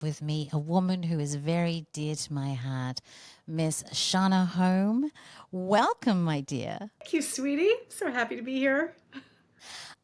with me a woman who is very dear to my heart, Miss Shonagh Home. Welcome, my dear. Thank you, sweetie. So happy to be here.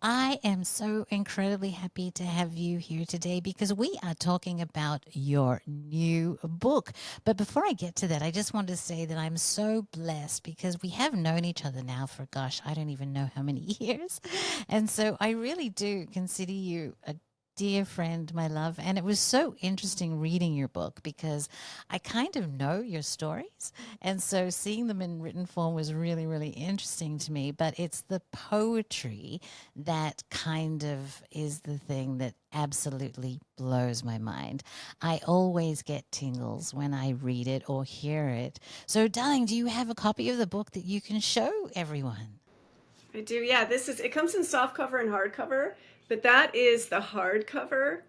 I am so incredibly happy to have you here today because we are talking about your new book. But before I get to that, I just want to say that I'm so blessed because we have known each other now for, gosh, I don't even know how many years. And so I really do consider you a dear friend, my love. And it was so interesting reading your book because I kind of know your stories. And so seeing them in written form was really, really interesting to me. But it's the poetry that kind of is the thing that absolutely blows my mind. I always get tingles when I read it or hear it. So, darling, do you have a copy of the book that you can show everyone? I do. Yeah, it comes in soft cover and hardcover, but that is the hardcover.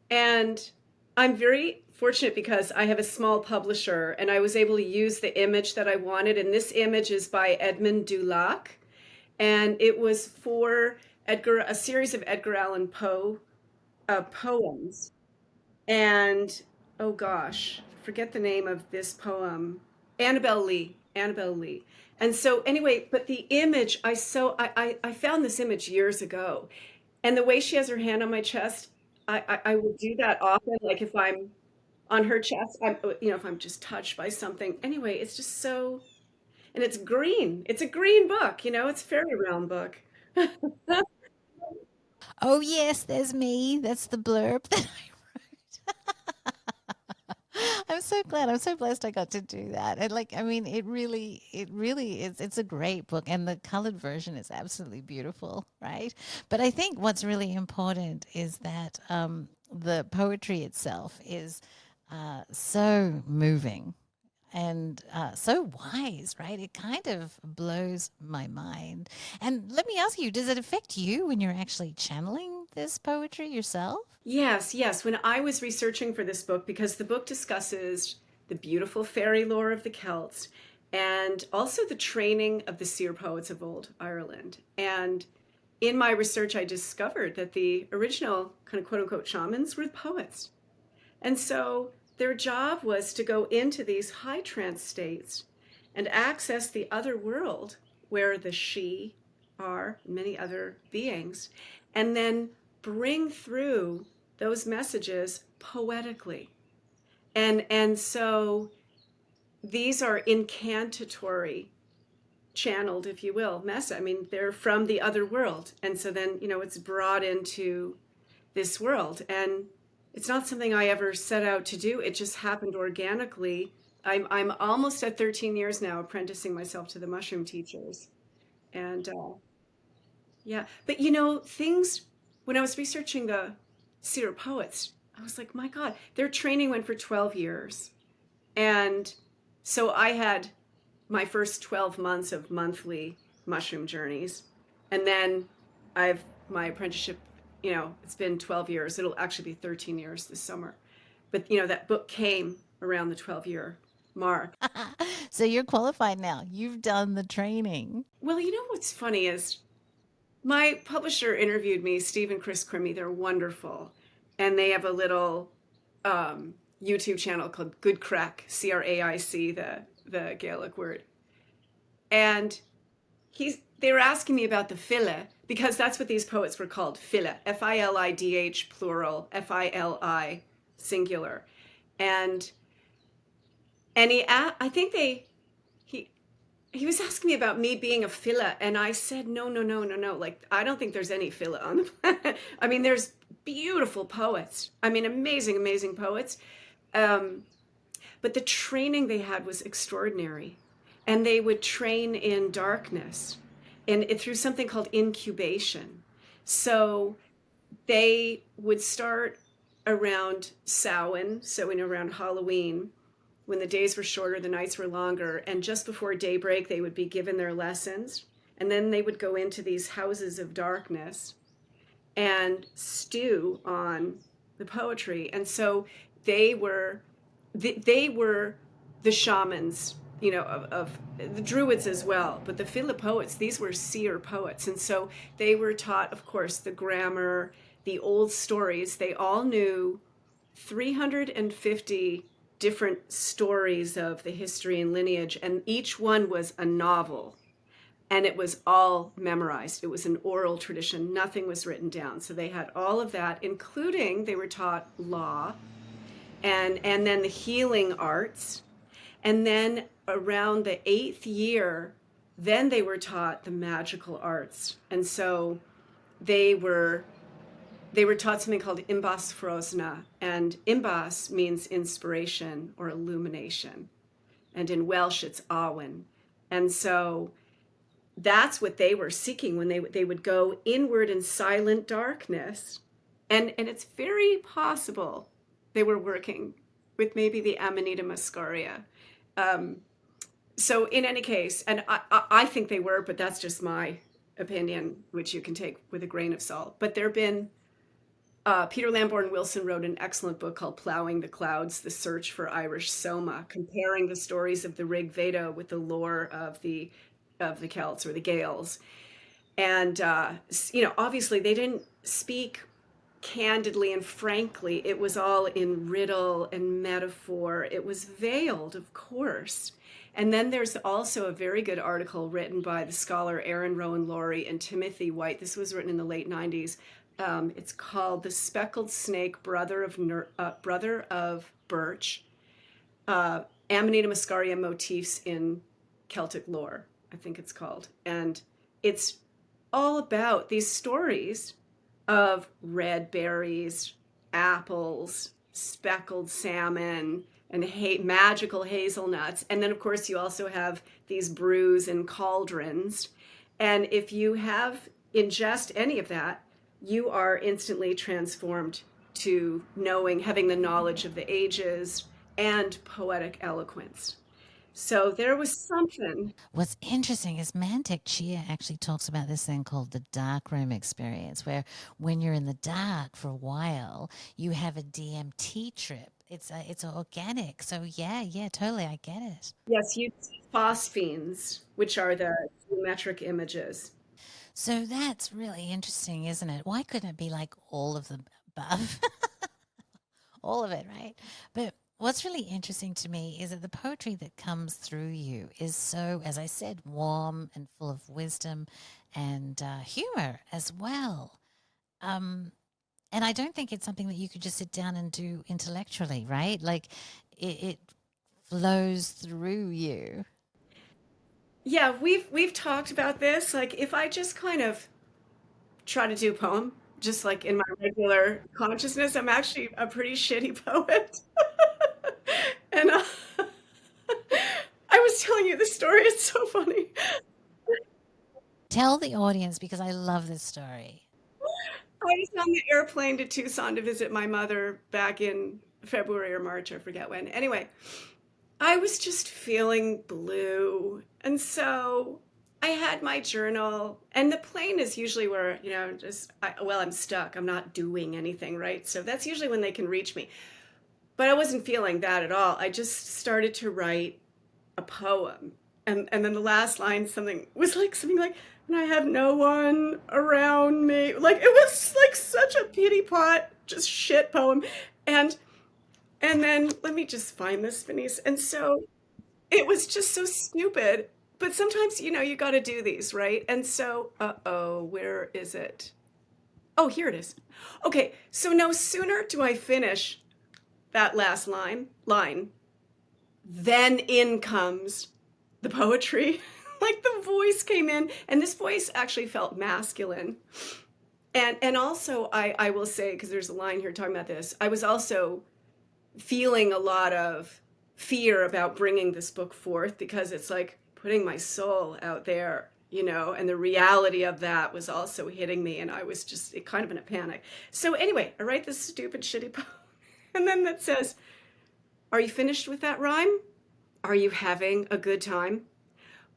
And I'm very fortunate because I have a small publisher and I was able to use the image that I wanted. And this image is by Edmund Dulac. And it was for a series of Edgar Allan Poe poems. And oh gosh, forget the name of this poem. Annabel Lee. And so anyway, but the image I found this image years ago. And the way she has her hand on my chest, I will do that often. Like if I'm on her chest, if I'm just touched by something. Anyway, it's just so, and it's green. It's a green book, it's a fairy realm book. Oh, yes, there's me. That's the blurb that I'm so glad. I'm so blessed I got to do that. And like, I mean, it really is. It's a great book, and the colored version is absolutely beautiful, right? But I think what's really important is that the poetry itself is so moving and so wise, right? It kind of blows my mind. And let me ask you, does it affect you when you're actually channeling this poetry yourself? Yes, yes. When I was researching for this book, because the book discusses the beautiful fairy lore of the Celts and also the training of the seer poets of old Ireland. And in my research, I discovered that the original kind of quote unquote shamans were poets. And so their job was to go into these high trance states and access the other world where the she are, many other beings, and then bring through those messages poetically. And so these are incantatory, channeled, if you will, I mean, they're from the other world. And so then, it's brought into this world. And it's not something I ever set out to do. It just happened organically. I'm almost at 13 years now apprenticing myself to the mushroom teachers. And yeah, but things, when I was researching the seer poets, I was like, my God, their training went for 12 years. And so I had my first 12 months of monthly mushroom journeys. And then I've my apprenticeship, it's been 12 years. It'll actually be 13 years this summer. But, that book came around the 12-year mark. So you're qualified now. You've done the training. Well, what's funny is my publisher interviewed me, Steve and Chris Crimmy. They're wonderful. And they have a little YouTube channel called Good Crack, Craic, the Gaelic word. And they were asking me about the file because that's what these poets were called, file, Filidh plural, Fili singular. And I think he was asking me about me being a fila, and I said, no, no, no, no, no. Like, I don't think there's any fila on the planet. I mean, there's beautiful poets. I mean, amazing, amazing poets. But the training they had was extraordinary. And they would train in darkness and through something called incubation. So they would start around Samhain, so around Halloween, when the days were shorter, the nights were longer, and just before daybreak, they would be given their lessons. And then they would go into these houses of darkness and stew on the poetry. And so they were the shamans, of the druids as well, but the fila poets, these were seer poets. And so they were taught, of course, the grammar, the old stories. They all knew 350 different stories of the history and lineage, and each one was a novel. And it was all memorized. It was an oral tradition. Nothing was written down. So they had all of that, including they were taught law and then the healing arts. And then around the 8th year, then they were taught the magical arts. And so they were they were taught something called imbas frosna, and imbas means inspiration or illumination, and in Welsh it's awen. And so that's what they were seeking when they would go inward in silent darkness, and it's very possible they were working with maybe the Amanita muscaria. Um, so in any case, and I think they were, but that's just my opinion, which you can take with a grain of salt. But there have been Peter Lamborn Wilson wrote an excellent book called Plowing the Clouds, The Search for Irish Soma, comparing the stories of the Rig Veda with the lore of the Celts or the Gaels. And, obviously they didn't speak candidly and frankly. It was all in riddle and metaphor. It was veiled, of course. And then there's also a very good article written by the scholar Aaron Rowan Laurie and Timothy White. This was written in the late 90s. It's called The Speckled Snake, Brother of Birch, Amanita Muscaria Motifs in Celtic Lore, I think it's called. And it's all about these stories of red berries, apples, speckled salmon, and magical hazelnuts. And then, of course, you also have these brews and cauldrons. And if you ingest any of that, you are instantly transformed to having the knowledge of the ages and poetic eloquence. So there was something. What's interesting is Mantic Chia actually talks about this thing called the dark room experience, where when you're in the dark for a while, you have a DMT trip. It's organic. So yeah, totally, I get it. Yes, you see phosphenes, which are the geometric images. So that's really interesting, isn't it? Why couldn't it be like all of the above? All of it, right? But what's really interesting to me is that the poetry that comes through you is so, as I said, warm and full of wisdom and humor as well. Um, and I don't think it's something that you could just sit down and do intellectually, right? Like it flows through you. Yeah, we've talked about this. Like if I just kind of try to do a poem, just like in my regular consciousness, I'm actually a pretty shitty poet. And I was telling you the story. It's so funny. Tell the audience because I love this story. I was on the airplane to Tucson to visit my mother back in February or March, I forget when. Anyway, I was just feeling blue. And so I had my journal, and the plane is usually where, I'm stuck. I'm not doing anything, right? So that's usually when they can reach me. But I wasn't feeling that at all. I just started to write a poem. And then the last line something like, and I have no one around me. Like it was like such a pity pot, just shit poem. And and then let me just find this, Venice. And so it was just so stupid. But sometimes, you got to do these, right? And so, where is it? Oh, here it is. Okay, so no sooner do I finish that last line, then in comes the poetry. Like the voice came in, and this voice actually felt masculine. And also, I will say, because there's a line here talking about this, I was also feeling a lot of fear about bringing this book forth because it's like putting my soul out there, and the reality of that was also hitting me, and I was just kind of in a panic. So anyway, I write this stupid shitty poem, and then that says, "Are you finished with that rhyme? Are you having a good time?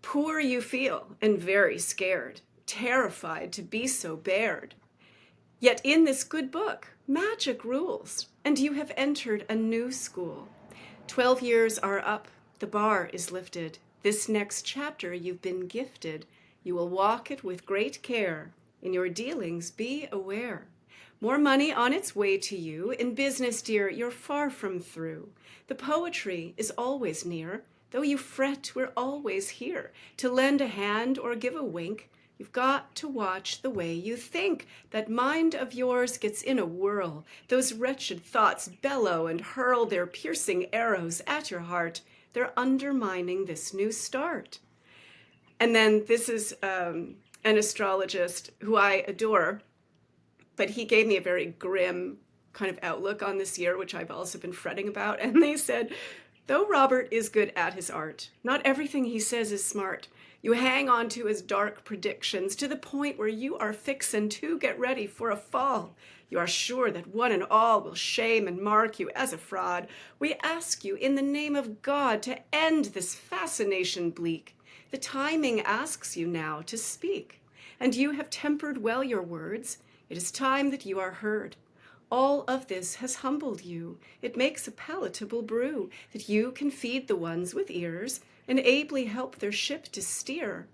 Poor you feel and very scared, terrified to be so bared. Yet in this good book, magic rules, and you have entered a new school. 12 years are up, the bar is lifted. This next chapter you've been gifted. You will walk it with great care. In your dealings, be aware. More money on its way to you. In business, dear, you're far from through. The poetry is always near. Though you fret, we're always here to lend a hand or give a wink. You've got to watch the way you think. That mind of yours gets in a whirl. Those wretched thoughts bellow and hurl their piercing arrows at your heart. They're undermining this new start. And then this is an astrologist who I adore, but he gave me a very grim kind of outlook on this year, which I've also been fretting about. And they said, though Robert is good at his art, not everything he says is smart. You hang on to his dark predictions to the point where you are fixin' to get ready for a fall. You are sure that one and all will shame and mark you as a fraud. We ask you in the name of God to end this fascination bleak. The timing asks you now to speak, and you have tempered well your words. It is time that you are heard. All of this has humbled you. It makes a palatable brew that you can feed the ones with ears and ably help their ship to steer.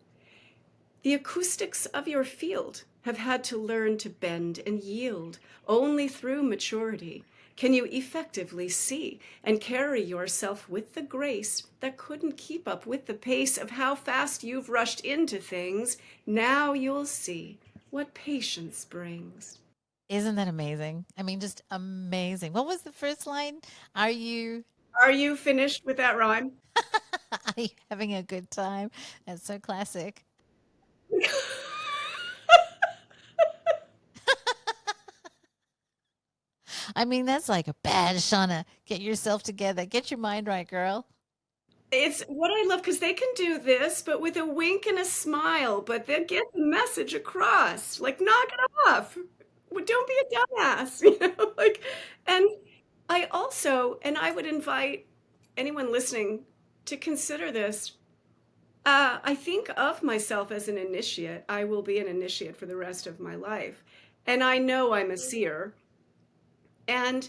The acoustics of your field have had to learn to bend and yield. Only through maturity can you effectively see and carry yourself with the grace that couldn't keep up with the pace of how fast you've rushed into things. Now you'll see what patience brings. Isn't that amazing? I mean, just amazing. What was the first line? Are you Are you finished with that rhyme? are you having a good time? That's so classic. I mean, that's like a bad Shauna. Get yourself together. Get your mind right, girl. It's what I love because they can do this, but with a wink and a smile, but they get the message across. Like, knock it off. Don't be a dumbass, like, and I also, and I would invite anyone listening to consider this. I think of myself as an initiate. I will be an initiate for the rest of my life. And I know I'm a seer. And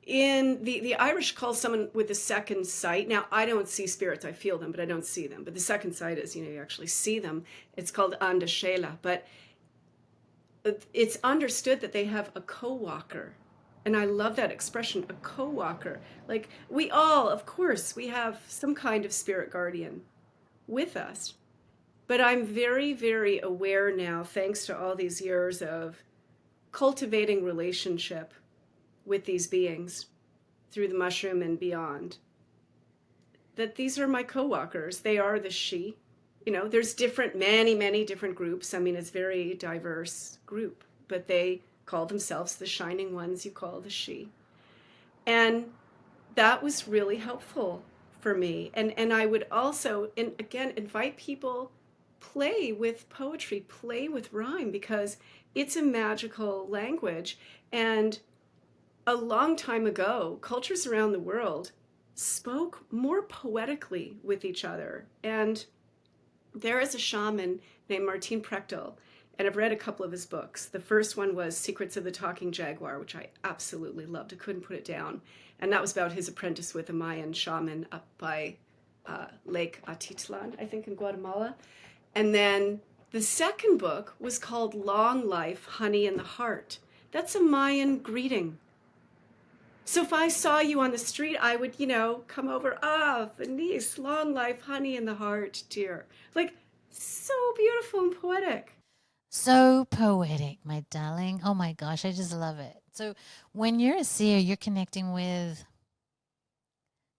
in the Irish call someone with the second sight. Now, I don't see spirits. I feel them, but I don't see them. But the second sight is, you actually see them. It's called Anda Shela. But it's understood that they have a co-walker. And I love that expression, a co-walker. Like we all, of course, we have some kind of spirit guardian with us. But I'm very, very aware now, thanks to all these years of cultivating relationship with these beings through the mushroom and beyond, that these are my co-walkers. They are the she. There's many different groups. I mean, it's a very diverse group, but they call themselves the shining ones you call the she. And that was really helpful for me. And I would also, and again, invite people, play with poetry, play with rhyme, because it's a magical language. And a long time ago, cultures around the world spoke more poetically with each other. And there is a shaman named Martin Prechtel, and I've read a couple of his books. The first one was Secrets of the Talking Jaguar, which I absolutely loved. I couldn't put it down. And that was about his apprentice with a Mayan shaman up by Lake Atitlan, I think, in Guatemala. And then the second book was called Long Life, Honey in the Heart. That's a Mayan greeting. So if I saw you on the street, I would, come over, Venice, long life, honey in the heart, dear. Like, so beautiful and poetic. So poetic, my darling. Oh my gosh, I just love it. So when you're a seer, you're connecting with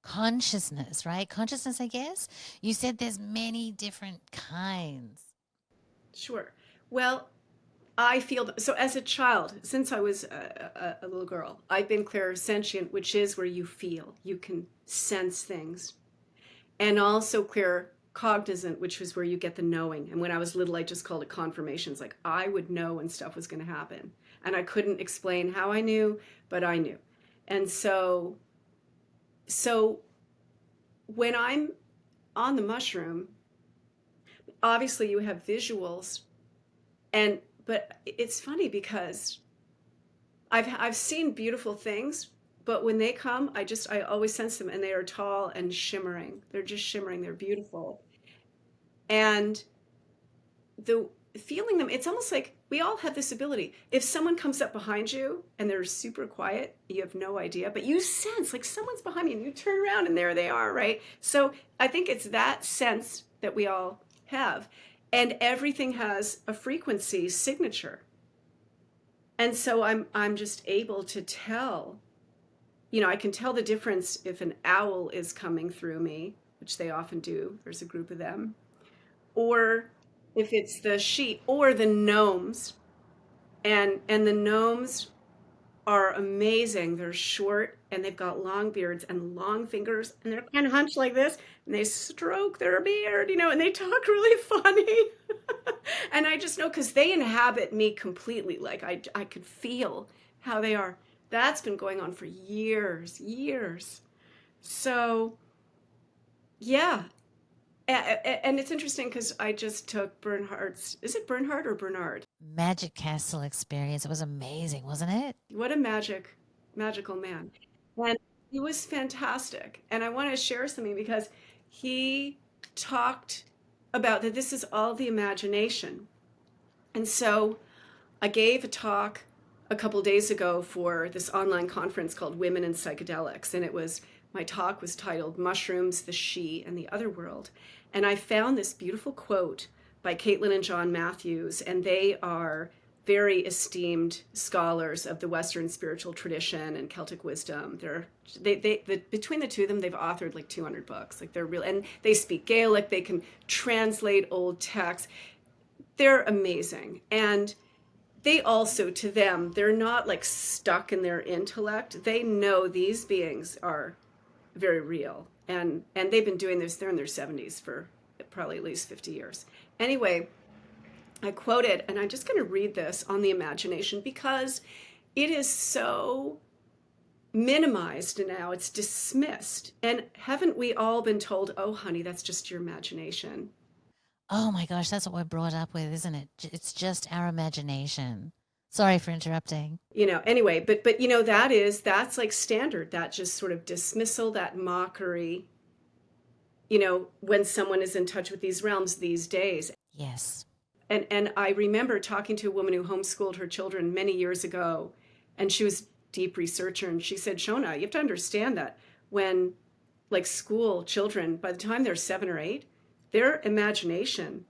consciousness, right? Consciousness, I guess. You said there's many different kinds. Sure. Well, I feel so as a child, since I was a little girl, I've been clairsentient, which is where you feel, you can sense things, and also claircognizant, which was where you get the knowing. And when I was little, I just called it confirmations. Like I would know when stuff was going to happen, and I couldn't explain how I knew, but I knew. And so when I'm on the mushroom, obviously you have visuals, but it's funny because I've seen beautiful things, but when they come, I always sense them, and they are tall and shimmering. They're just shimmering. They're beautiful, and the feeling them. It's almost like we all have this ability. If someone comes up behind you and they're super quiet, you have no idea, but you sense like someone's behind me and you turn around and there they are, right? So I think it's that sense that we all have. And everything has a frequency signature. And so I'm just able to tell, I can tell the difference if an owl is coming through me, which they often do. There's a group of them. Or if it's the sheep or the gnomes. And the gnomes are amazing. They're short and they've got long beards and long fingers and they're kind of hunched like this and they stroke their beard, and they talk really funny. And I just know because they inhabit me completely. Like I could feel how they are. That's been going on for years, years. So yeah. And it's interesting because I just took Bernhard's, is it Bernhard or Bernard? Magic Castle experience. It was amazing, wasn't it? What a magical man. And he was fantastic. And I want to share something because he talked about that this is all the imagination. And so I gave a talk a couple days ago for this online conference called Women in Psychedelics. And my talk was titled Mushrooms, the She, and the Otherworld. And I found this beautiful quote by Caitlin and John Matthews, and they are very esteemed scholars of the Western spiritual tradition and Celtic wisdom. Between the two of them, they've authored like 200 books. Like they're real, and they speak Gaelic. They can translate old texts. They're amazing, and they also, to them, they're not like stuck in their intellect. They know these beings are very real, and they've been doing this. They're in their 70s for probably at least 50 years. Anyway, I quoted, and I'm just going to read this on the imagination because it is so minimized now. It's dismissed. And haven't we all been told, oh, honey, that's just your imagination? Oh my gosh, that's what we're brought up with, isn't it? It's just our imagination. Sorry for interrupting. Anyway, but that's like standard, that just sort of dismissal, that mockery, when someone is in touch with these realms these days. Yes. And I remember talking to a woman who homeschooled her children many years ago, and she was a deep researcher, and she said, Shonagh, you have to understand that when like school children, by the time they're 7 or 8, their imagination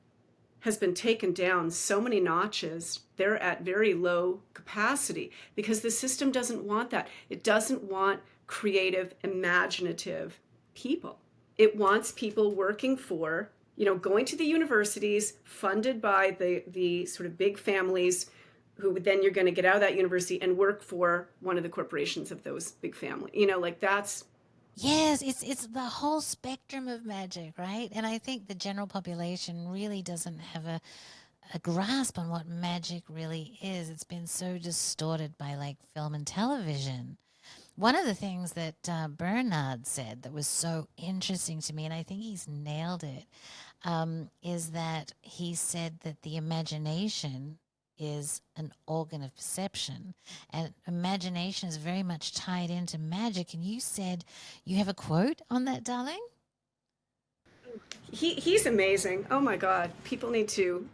has been taken down so many notches. They're at very low capacity because the system doesn't want that. It doesn't want creative, imaginative people. It wants people working for, going to the universities funded by the sort of big families who then you're going to get out of that university and work for one of the corporations of those big families. That's. Yes, it's the whole spectrum of magic, right? And I think the general population really doesn't have a grasp on what magic really is. It's been so distorted by like film and television. One of the things that Bernard said that was so interesting to me, and I think he's nailed it, is that he said that the imagination is an organ of perception, and imagination is very much tied into magic. And you said you have a quote on that, darling? He's amazing. Oh my God, people need to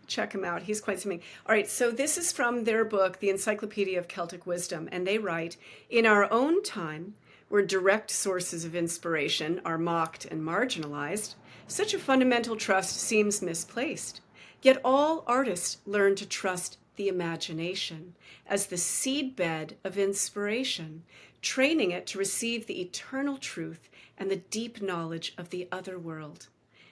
check him out. He's quite something. All right, so this is from their book, The Encyclopedia of Celtic Wisdom, and they write, in our own time, where direct sources of inspiration are mocked and marginalized, such a fundamental trust seems misplaced. Yet all artists learn to trust the imagination as the seedbed of inspiration, training it to receive the eternal truth and the deep knowledge of the otherworld.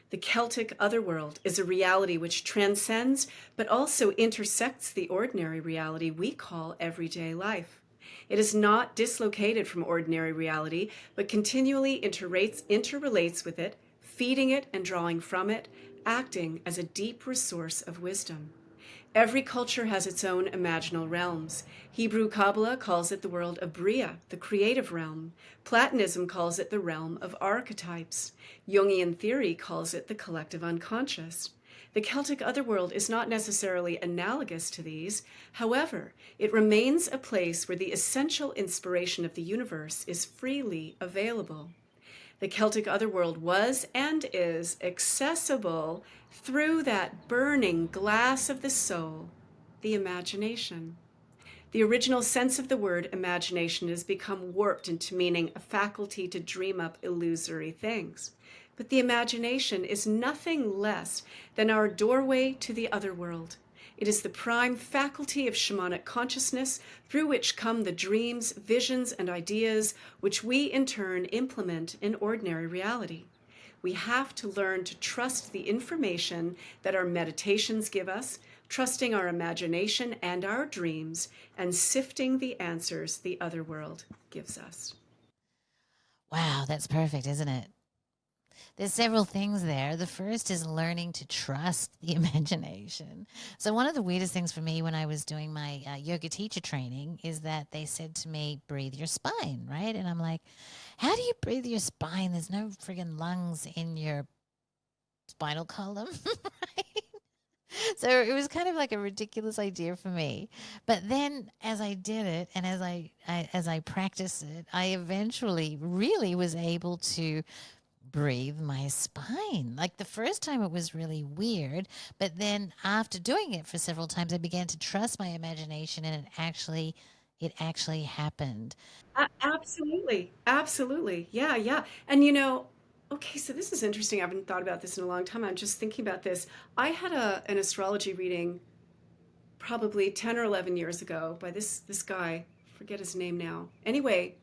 The Celtic otherworld is a reality which transcends but also intersects the ordinary reality we call everyday life. It is not dislocated from ordinary reality, but continually interrelates with it, feeding it and drawing from it, acting as a deep resource of wisdom. Every culture has its own imaginal realms. Hebrew Kabbalah calls it the world of Bria, the creative realm. Platonism calls it the realm of archetypes. Jungian theory calls it the collective unconscious. The Celtic otherworld is not necessarily analogous to these. However, it remains a place where the essential inspiration of the universe is freely available. The Celtic otherworld was and is accessible through that burning glass of the soul, The imagination. The original sense of the word imagination has become warped into meaning a faculty to dream up illusory things. But the imagination is nothing less than our doorway to the otherworld. It is the prime faculty of shamanic consciousness through which come the dreams, visions, and ideas which we in turn implement in ordinary reality. We have to learn to trust the information that our meditations give us, trusting our imagination and our dreams, and sifting the answers the other world gives us. Wow, that's perfect, isn't it? There's several things there. The first is learning to trust the imagination. So, one of the weirdest things for me when I was doing my yoga teacher training is that they said to me, breathe your spine, right? And I'm like, how do you breathe your spine? There's no friggin' lungs in your spinal column, right? So it was kind of like a ridiculous idea for me. But then as I did it and as I practiced it, I eventually really was able to breathe my spine. Like the first time it was really weird, but then after doing it for several times I began to trust my imagination and it actually happened. Absolutely. Absolutely. Yeah, yeah. And okay, so this is interesting. I haven't thought about this in a long time. I'm just thinking about this. I had an astrology reading probably 10 or 11 years ago by this guy, forget his name now. Anyway,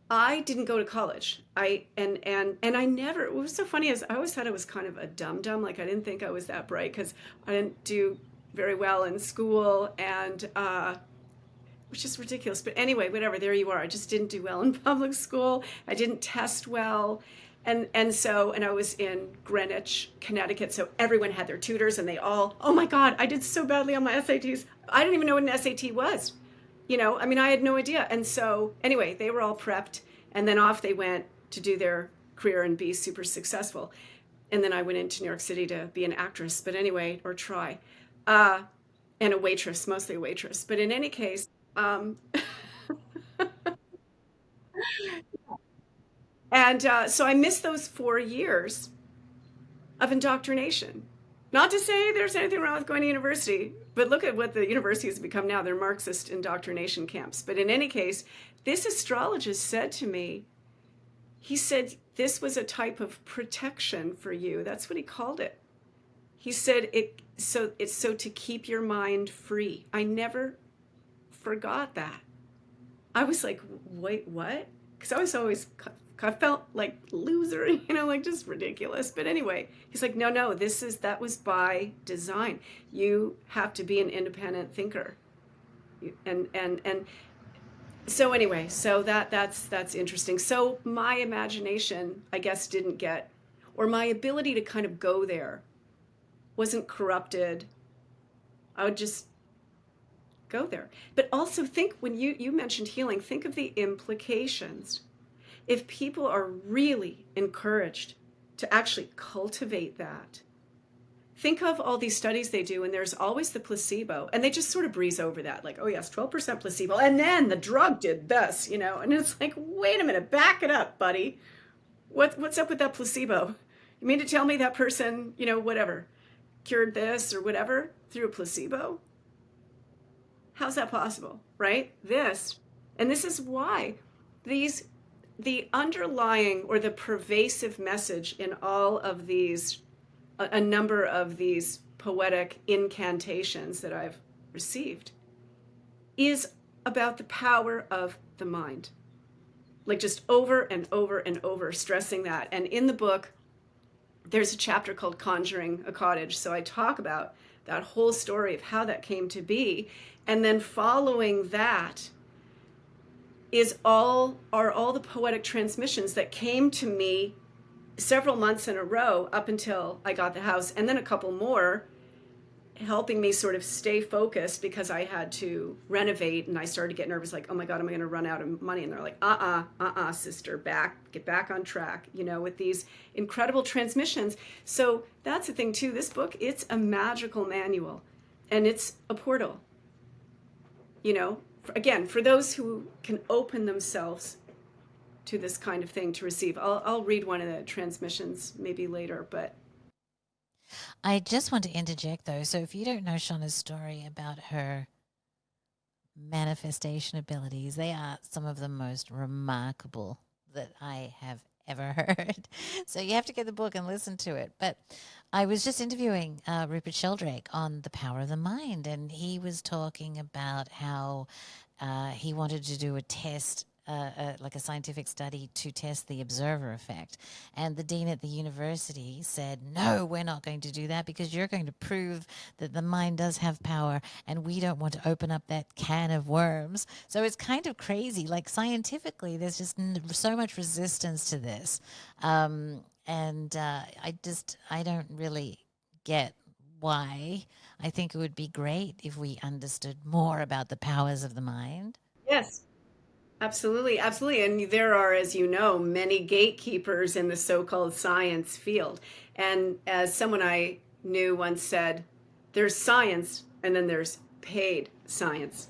I didn't go to college. I never, what was so funny is I always thought I was kind of a dum dum. Like I didn't think I was that bright because I didn't do very well in school and which is ridiculous. But anyway, whatever, there you are. I just didn't do well in public school. I didn't test well. And I was in Greenwich, Connecticut, so everyone had their tutors and they all, oh my God, I did so badly on my SATs. I didn't even know what an SAT was. I mean, I had no idea. And so anyway, they were all prepped and then off they went to do their career and be super successful. And then I went into New York City to be an actress, but anyway, or try. Uh, and a waitress, mostly a waitress. But in any case, um, and so I missed those 4 years of indoctrination. Not to say there's anything wrong with going to university, but look at what the universities have become now. They're Marxist indoctrination camps. But in any case, this astrologist said to me, he said, this was a type of protection for you. That's what he called it. He said, it's so to keep your mind free. I never forgot that. I was like, wait, what? Because I felt like loser, like just ridiculous. But anyway, he's like, no, that was by design. You have to be an independent thinker. And so anyway, so that's interesting. So my imagination, I guess, didn't get, or my ability to kind of go there wasn't corrupted. I would just go there. But also think when you mentioned healing, think of the implications. If people are really encouraged to actually cultivate that, think of all these studies they do, and there's always the placebo, and they just sort of breeze over that, like, oh yes, 12% placebo, and then the drug did this, and it's like, wait a minute, back it up, buddy. What's up with that placebo? You mean to tell me that person, whatever, cured this or whatever through a placebo? How's that possible, right? And this is why the underlying or the pervasive message in all of these, a number of these poetic incantations that I've received, is about the power of the mind. Like just over and over and over stressing that. And in the book, there's a chapter called Conjuring a Cottage. So I talk about that whole story of how that came to be. And then following that are all the poetic transmissions that came to me several months in a row up until I got the house, and then a couple more helping me sort of stay focused because I had to renovate and I started to get nervous, like, oh my God, am I going to run out of money? And they're like, sister, get back on track, with these incredible transmissions. So that's the thing too. This book, it's a magical manual and it's a portal, again, for those who can open themselves to this kind of thing to receive. I'll read one of the transmissions maybe later, but I just want to interject though. So, if you don't know Shaunagh's story about her manifestation abilities, they are some of the most remarkable that I have ever heard. So, you have to get the book and listen to it. But I was just interviewing Rupert Sheldrake on the power of the mind, and he was talking about how he wanted to do a test, like a scientific study to test the observer effect. And the dean at the university said, no, we're not going to do that because you're going to prove that the mind does have power and we don't want to open up that can of worms. So it's kind of crazy. Like scientifically, there's just so much resistance to this. I don't really get why. I think it would be great if we understood more about the powers of the mind. Yes, absolutely, absolutely. And there are, as you know, many gatekeepers in the so-called science field. And as someone I knew once said, there's science and then there's paid science.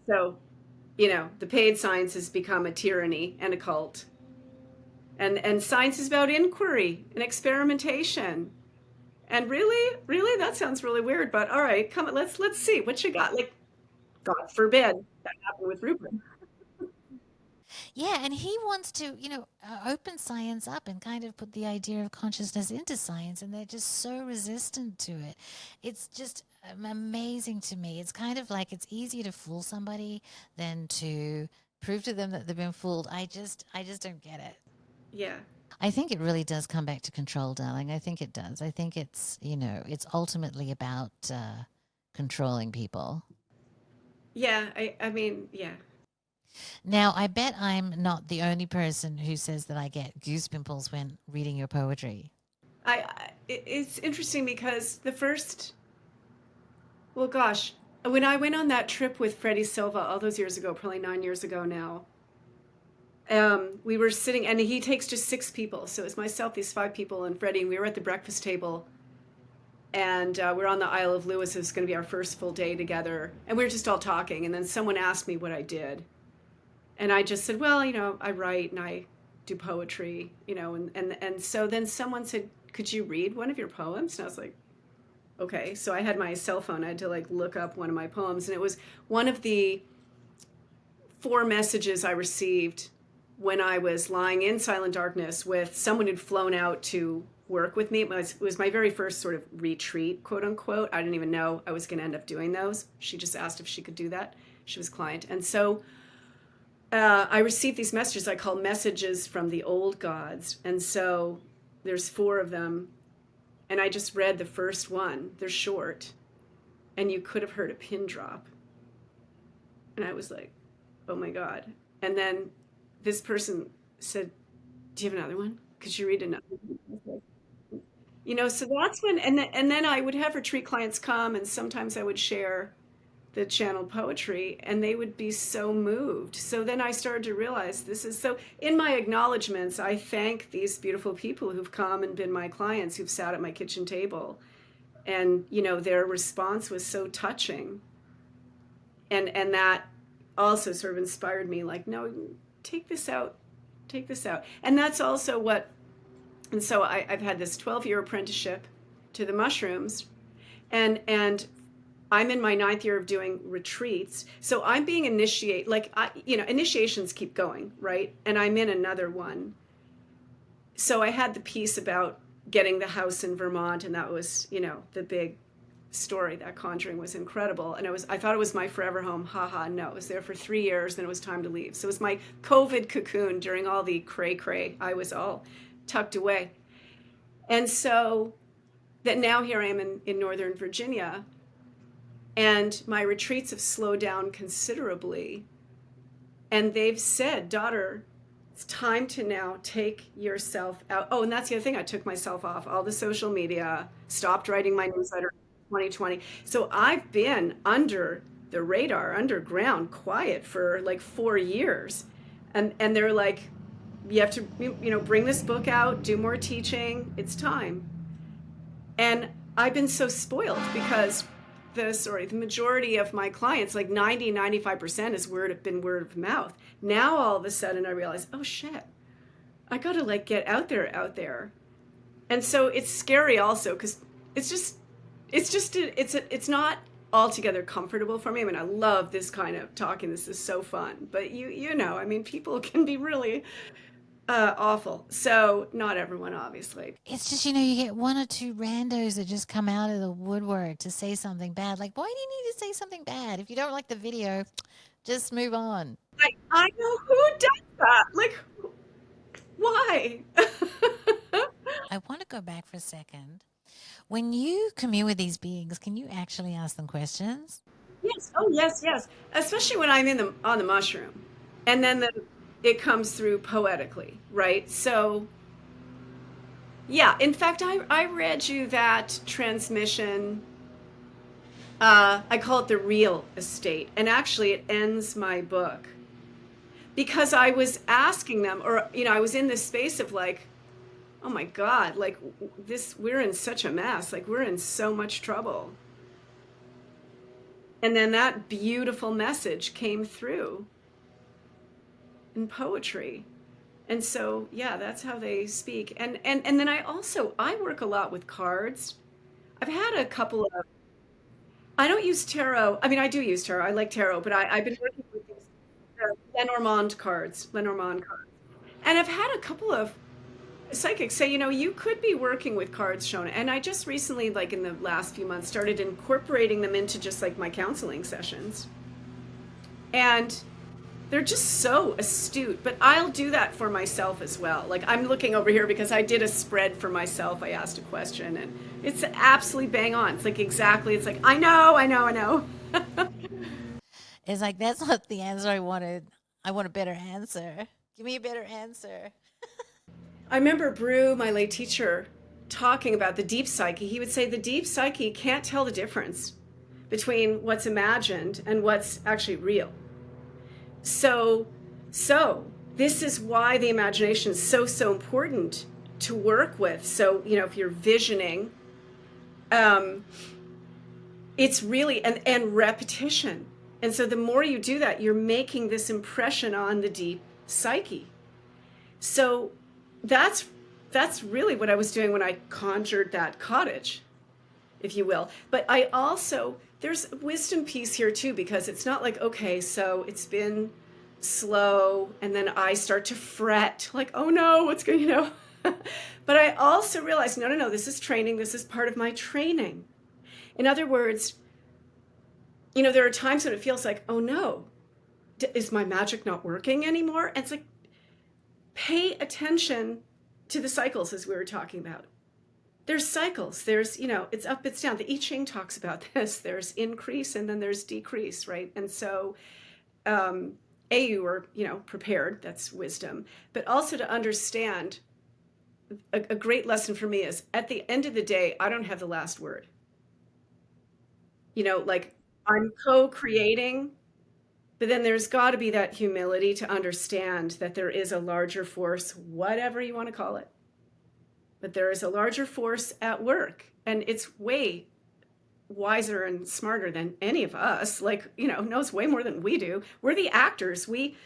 So, the paid science has become a tyranny and a cult. And science is about inquiry and experimentation. And really, that sounds really weird, but all right, come on, let's see what you got. Like, God forbid that happened with Rupert. Yeah, and he wants to, open science up and kind of put the idea of consciousness into science, and they're just so resistant to it. It's just amazing to me. It's kind of like it's easier to fool somebody than to prove to them that they've been fooled. I just don't get it. Yeah. I think it really does come back to control, darling. I think it does. I think it's ultimately about controlling people. Yeah, I mean, yeah. Now, I bet I'm not the only person who says that I get goose pimples when reading your poetry. It's interesting because well, gosh, when I went on that trip with Freddie Silva all those years ago, probably 9 years ago now, we were sitting, and he takes just 6 people. So it was myself, these 5 people, and Freddie, and we were at the breakfast table, and we're on the Isle of Lewis. It was going to be our first full day together, and we were just all talking. And then someone asked me what I did, and I just said, well, I write and I do poetry, and so then someone said, could you read one of your poems? And I was like, okay. So I had my cell phone. I had to like look up one of my poems, and it was one of the 4 messages I received when I was lying in silent darkness with someone who'd flown out to work with me. It was my very first sort of retreat, quote unquote. I didn't even know I was going to end up doing those. She just asked if she could do that. She was a client. And so I received these messages I call messages from the old gods. And so there's 4 of them. And I just read the first one. They're short. And you could have heard a pin drop. And I was like, oh my God. And then this person said, do you have another one? Could you read another one? So that's when, and then I would have retreat clients come, and sometimes I would share the channeled poetry, and they would be so moved. So then I started to realize this is so. In my acknowledgments, I thank these beautiful people who've come and been my clients, who've sat at my kitchen table, and their response was so touching, and that also sort of inspired me. Like, no, take this out, and that's also what. And so I've had this 12-year apprenticeship to the mushrooms, and I'm in my 9th year of doing retreats. So I'm being initiated, like, initiations keep going, right? And I'm in another one. So I had the piece about getting the house in Vermont, and that was, the big story. That conjuring was incredible. And I thought it was my forever home. Haha, no, it was there for 3 years, then it was time to leave. So it was my COVID cocoon during all the cray. I was all tucked away. And so that now here I am in Northern Virginia, and my retreats have slowed down considerably. And they've said, daughter, it's time to now take yourself out. Oh, and that's the other thing. I took myself off all the social media, stopped writing my newsletter in 2020. So I've been under the radar, underground, quiet for like 4 years. And they're like, you have to, bring this book out, do more teaching. It's time. And I've been so spoiled because the majority of my clients, like 95% has been word of mouth. Now all of a sudden I realize, oh shit, I gotta like get out there. And so it's scary also because it's just it's not altogether comfortable for me. I mean, I love this kind of talking. This is so fun, but you know, I mean, people can be really awful. So not everyone, obviously. It's just, you get one or two randos that just come out of the woodwork to say something bad. Like, why do you need to say something bad? If you don't like the video, just move on. I know who does that. Like, why? I want to go back for a second. When you commune with these beings, can you actually ask them questions? Yes. Oh, yes, yes. Especially when I'm in the on the mushroom, and then it comes through poetically, right? So, yeah. In fact, I read you that transmission. I call it the real estate, and actually, it ends my book because I was asking them, or I was in this space of like, oh my God, like this, we're in such a mess, like we're in so much trouble. And then that beautiful message came through in poetry. And so, yeah, that's how they speak. And then I work a lot with cards. I've had a couple of I don't use tarot. I mean, I do use tarot. I like tarot, but I've been working with these Lenormand cards. And I've had a couple of psychics say, you could be working with cards, Shona. And I just recently, like in the last few months, started incorporating them into just like my counseling sessions. And they're just so astute, but I'll do that for myself as well. Like I'm looking over here because I did a spread for myself. I asked a question and it's absolutely bang on. It's like exactly, it's like, I know, I know, I know. It's like, that's not the answer I wanted. I want a better answer. Give me a better answer. I remember Brew, my late teacher, talking about the deep psyche. He would say the deep psyche can't tell the difference between what's imagined and what's actually real. So, so this is why the imagination is so important to work with. So, if you're visioning, um, it's really and repetition. And so the more you do that, you're making this impression on the deep psyche. So that's really what I was doing when I conjured that cottage, if you will. But I also, there's a wisdom piece here too, because it's not like, okay, so it's been slow and then I start to fret like, oh no, what's going. But I also realized, no, this is training. This is part of my training. In other words, there are times when it feels like, oh no, is my magic not working anymore? And it's like, pay attention to the cycles as we were talking about. There's cycles. There's, it's up, it's down. The I Ching talks about this. There's increase and then there's decrease, right? And so, you were, prepared. That's wisdom. But also to understand, a great lesson for me is at the end of the day, I don't have the last word. Like I'm co-creating, but then there's got to be that humility to understand that there is a larger force, whatever you want to call it. But there is a larger force at work, and it's way wiser and smarter than any of us. Like, knows way more than we do. We're the actors. We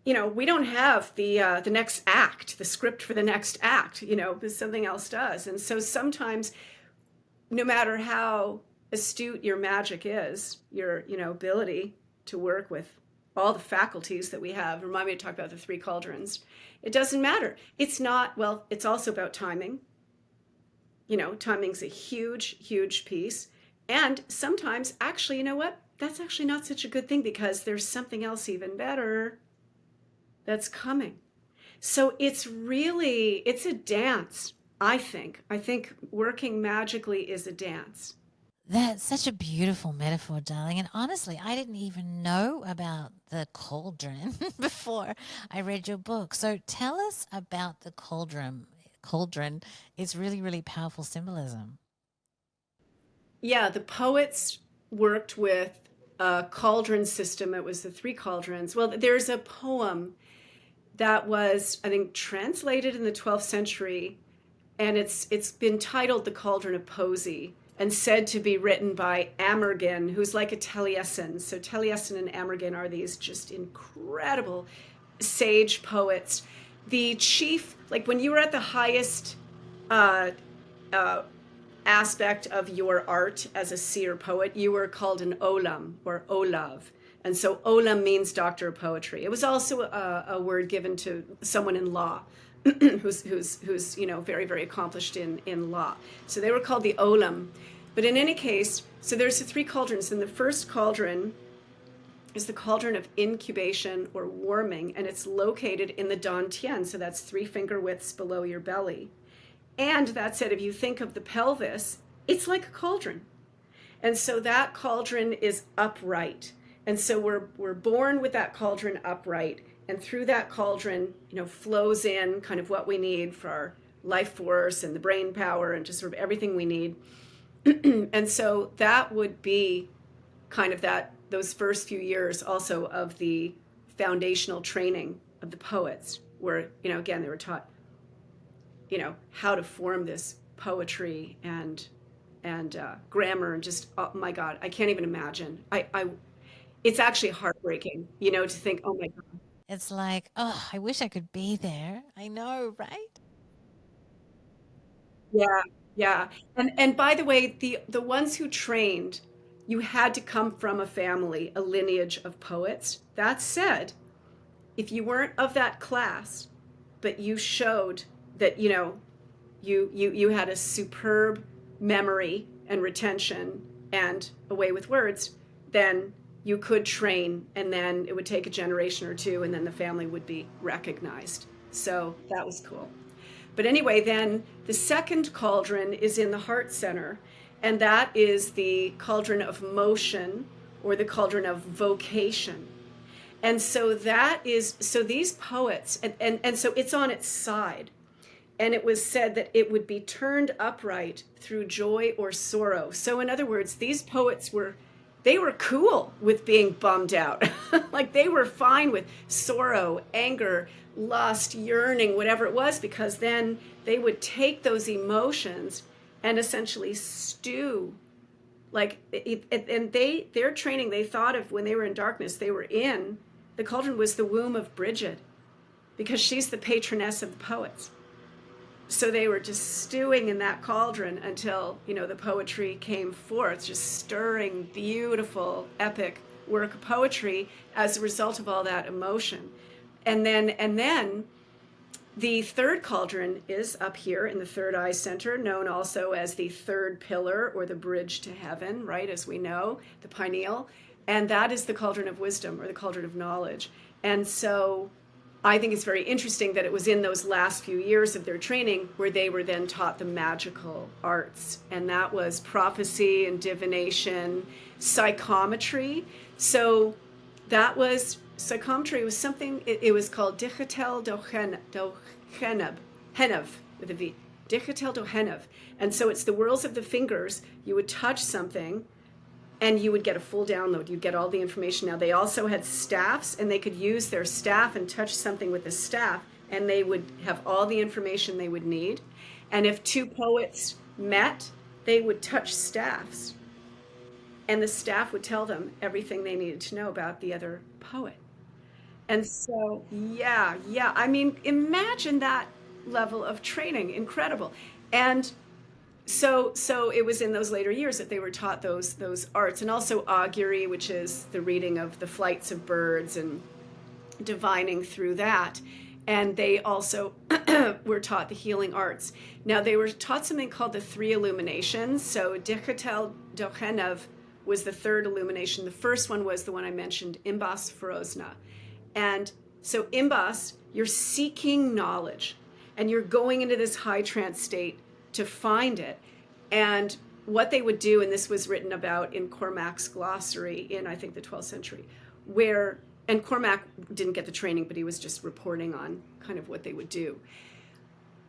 don't have the next act, the script for the next act, because something else does. And so sometimes, no matter how astute your magic is, your, ability to work with all the faculties that we have, remind me to talk about the three cauldrons. It doesn't matter. It's not, well, it's also about timing. Timing's a huge, huge piece. And sometimes, actually, you know what? That's actually not such a good thing because there's something else even better that's coming. So it's a dance, I think. I think working magically is a dance. That's such a beautiful metaphor, darling. And honestly, I didn't even know about the cauldron before I read your book. So tell us about the cauldron. Cauldron is really, really powerful symbolism. Yeah, the poets worked with a cauldron system. It was the three cauldrons. Well, there's a poem that was, I think, translated in the 12th century, and it's been titled The Cauldron of Poesy and said to be written by Amergin, who's like a Taliesin. So Taliesin and Amergin are these just incredible sage poets. The chief, like when you were at the highest uh, aspect of your art as a seer poet, you were called an olam or olav. And so olam means doctor of poetry. It was also a word given to someone in law who's very, very accomplished in law. So they were called the olam. But in any case, so there's the three cauldrons. And the first cauldron is the cauldron of incubation or warming, and it's located in the dantian. So that's 3 finger widths below your belly. And that said, if you think of the pelvis, it's like a cauldron. And so that cauldron is upright. And so we're born with that cauldron upright. And through that cauldron, flows in kind of what we need for our life force and the brain power and just sort of everything we need. And so that would be kind of those first few years also of the foundational training of the poets, where, again, they were taught how to form this poetry and grammar, and just, oh my God, I can't even imagine. It's actually heartbreaking, to think, oh my God. It's like, oh, I wish I could be there. I know, right? Yeah, yeah. And by the way, the ones who trained, you had to come from a family, a lineage of poets. That said, if you weren't of that class, but you showed that, you had a superb memory and retention and a way with words, then you could train, and then it would take a generation or two, and then the family would be recognized. So that was cool. But anyway, then the second cauldron is in the heart center, and that is the cauldron of motion, or the cauldron of vocation. And so so these poets, and so it's on its side. And it was said that it would be turned upright through joy or sorrow. So in other words, these poets were cool with being bummed out. Like they were fine with sorrow, anger, lust, yearning, whatever it was, because then they would take those emotions and essentially stew. And their training, they thought of when they were in darkness, the cauldron was the womb of Bridget, because she's the patroness of the poets. So they were just stewing in that cauldron until, the poetry came forth, just stirring, beautiful, epic work of poetry as a result of all that emotion. And then the third cauldron is up here in the third eye center, known also as the third pillar or the bridge to heaven, right? As we know, the pineal. And that is the cauldron of wisdom, or the cauldron of knowledge. And so I think it's very interesting that it was in those last few years of their training where they were then taught the magical arts. And that was prophecy and divination, psychometry. So psychometry was something, it was called digital dohenev, with a V, digital dohenev. And so it's the whirls of the fingers. You would touch something and you would get a full download. You'd get all the information. Now, they also had staffs, and they could use their staff and touch something with the staff, and they would have all the information they would need. And if two poets met, they would touch staffs, and the staff would tell them everything they needed to know about the other poet. And so, yeah, I mean, imagine that level of training. Incredible. And so it was in those later years that they were taught those arts, and also augury, which is the reading of the flights of birds and divining through that. And they also were taught the healing arts. Now, they were taught something called the 3 illuminations. So Dichitel Dochenev was the third illumination. The first one was the one I mentioned, Imbas Ferozna. And so Imbas, you're seeking knowledge, and you're going into this high trance state to find it. And what they would do, and this was written about in Cormac's glossary in, I think, the 12th century, and Cormac didn't get the training, but he was just reporting on kind of what they would do.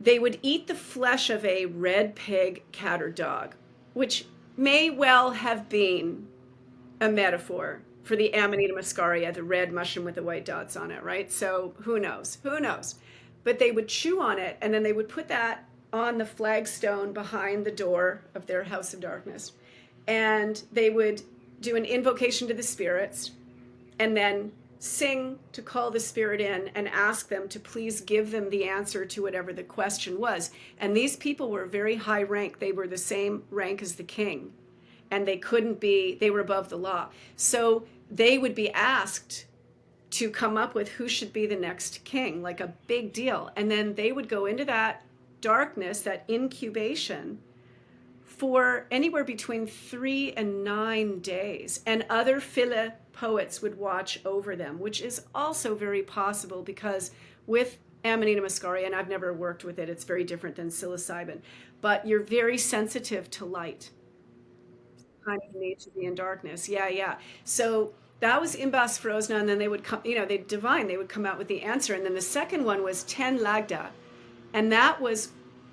They would eat the flesh of a red pig, cat, or dog, which may well have been a metaphor for the Amanita muscaria, the red mushroom with the white dots on it, right? So who knows? But they would chew on it, and then they would put that on the flagstone behind the door of their house of darkness. And they would do an invocation to the spirits, and then sing to call the spirit in and ask them to please give them the answer to whatever the question was. And these people were very high rank. They were the same rank as the king, and they couldn't be, they were above the law. So they would be asked to come up with who should be the next king, like a big deal. And then they would go into that darkness, that incubation, for anywhere between 3 and 9 days. And other File poets would watch over them, which is also very possible because with Amanita muscaria, and I've never worked with it, it's very different than psilocybin, but you're very sensitive to light. Kind of need to be in darkness. Yeah, yeah. So that was Imbas Frozna, and then they would come, they'd divine, they would come out with the answer. And then the second one was Ten Lagda. And that was,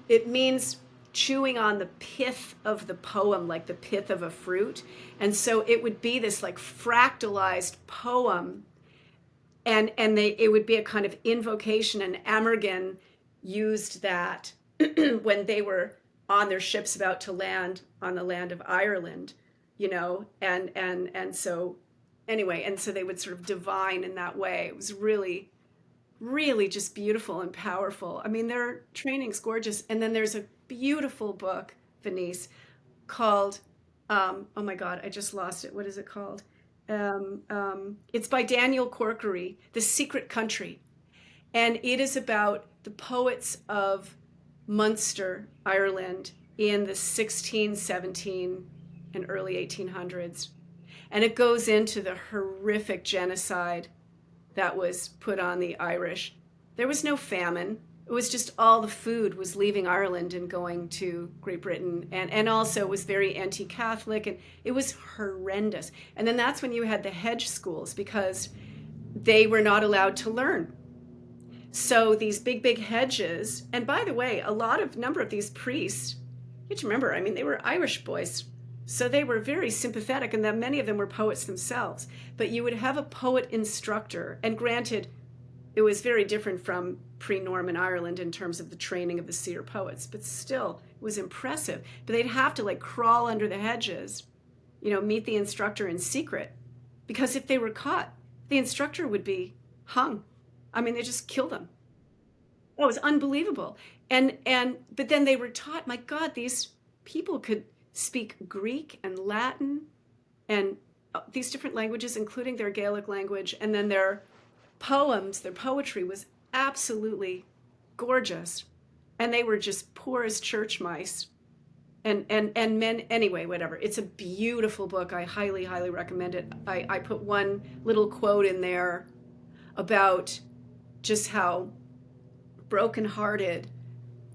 it means chewing on the pith of the poem, like the pith of a fruit. And so it would be this like fractalized poem, and it would be a kind of invocation. And Amergin used that when they were on their ships about to land on the land of Ireland, and so anyway, and so they would sort of divine in that way. It was really, really just beautiful and powerful. I mean, their training's gorgeous. And then there's a beautiful book, Venice, called, oh my God, I just lost it. What is it called? It's by Daniel Corkery, The Secret Country. And it is about the poets of Munster, Ireland, in the 16, 17, and early 1800s. And it goes into the horrific genocide that was put on the Irish. There was no famine. It was just all the food was leaving Ireland and going to Great Britain. And also it was very anti-Catholic, and it was horrendous. And then that's when you had the hedge schools, because they were not allowed to learn. So these big, big hedges, and by the way, number of these priests, you have to remember, I mean, they were Irish boys. So they were very sympathetic, and then many of them were poets themselves. But you would have a poet instructor, and granted, it was very different from pre-Norman Ireland in terms of the training of the seer poets, but still, it was impressive. But they'd have to like crawl under the hedges, meet the instructor in secret, because if they were caught, the instructor would be hung. I mean, they just killed them. Oh, it was unbelievable. But then they were taught, my God, these people could speak Greek and Latin and these different languages, including their Gaelic language. And then their poems, their poetry was absolutely gorgeous. And they were just poor as church mice. And men, anyway, whatever. It's a beautiful book. I highly, highly recommend it. I put one little quote in there about just how brokenhearted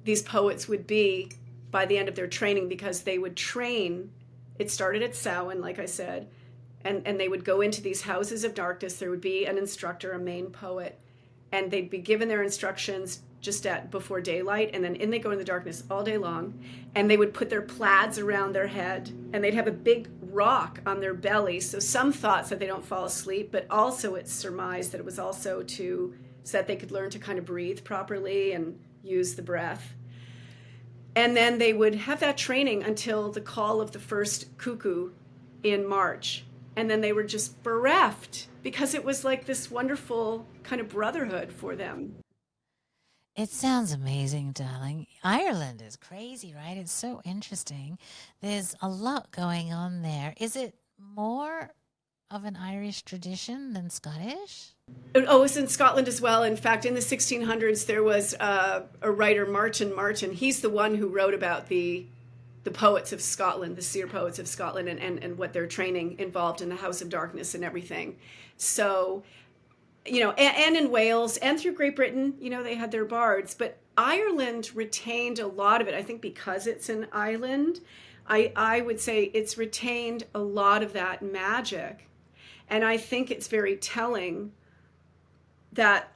these poets would be by the end of their training, because they would train. It started at Samhain, like I said, and they would go into these houses of darkness. There would be an instructor, a main poet, and they'd be given their instructions just before daylight, and then in they go in the darkness all day long, and they would put their plaids around their head, and they'd have a big rock on their belly. So some thoughts that they don't fall asleep, but also it's surmised that it was also so that they could learn to kind of breathe properly and use the breath. And then they would have that training until the call of the first cuckoo in March. And then they were just bereft, because it was like this wonderful kind of brotherhood for them. It sounds amazing, darling. Ireland is crazy, right? It's so interesting. There's a lot going on there. Is it more of an Irish tradition than Scottish? Oh, it's in Scotland as well. In fact, in the 1600s, there was a writer, Martin. He's the one who wrote about the poets of Scotland, the seer poets of Scotland, and what their training involved in the House of Darkness and everything. So, and in Wales and through Great Britain, they had their bards. But Ireland retained a lot of it. I think because it's an island, I would say it's retained a lot of that magic. And I think it's very telling that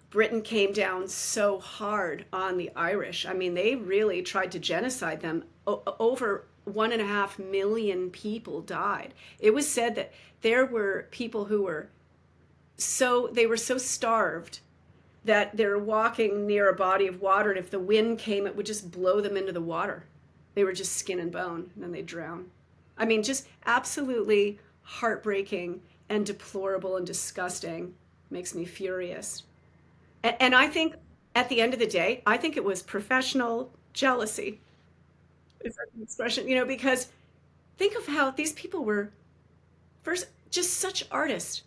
Britain came down so hard on the Irish. I mean, they really tried to genocide them. Over 1.5 million people died. It was said that there were people who were so starved that they're walking near a body of water, and if the wind came, it would just blow them into the water. They were just skin and bone, and then they'd drown. I mean, just absolutely heartbreaking and deplorable and disgusting. Makes me furious. And I think at the end of the day, I think it was professional jealousy. Is that the expression? Because think of how these people were first just such artists.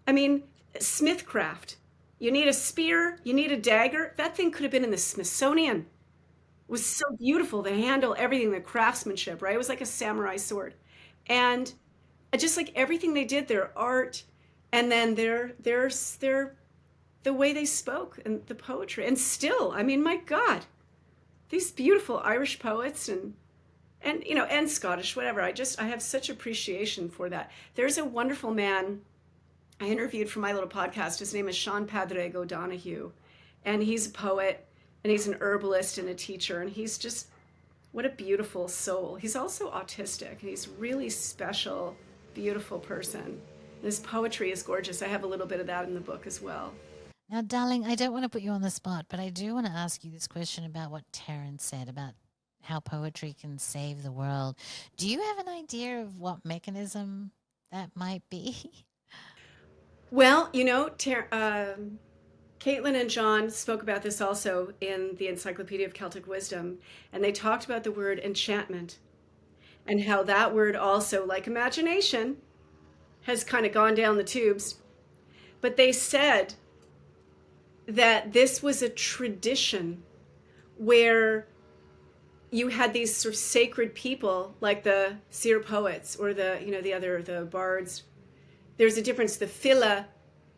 I mean, smithcraft. You need a spear, you need a dagger. That thing could have been in the Smithsonian. It was so beautiful, the handle, everything, the craftsmanship, right? It was like a samurai sword. And just like everything they did, their art, and then their the way they spoke and the poetry. And still, I mean, my God, these beautiful Irish poets and Scottish, whatever. I have such appreciation for that. There's a wonderful man I interviewed for my little podcast. His name is Sean Padraig O'Donoghue, and he's a poet and he's an herbalist and a teacher, and he's just what a beautiful soul. He's also autistic, and he's a really special, beautiful person. And his poetry is gorgeous. I have a little bit of that in the book as well. Now, darling, I don't want to put you on the spot, but I do want to ask you this question about what Terence said about how poetry can save the world. Do you have an idea of what mechanism that might be? Well, Caitlin and John spoke about this also in the Encyclopedia of Celtic Wisdom, and they talked about the word enchantment and how that word also, like imagination, has kind of gone down the tubes. But they said that this was a tradition where you had these sort of sacred people like the seer poets or the bards. There's a difference. The fila,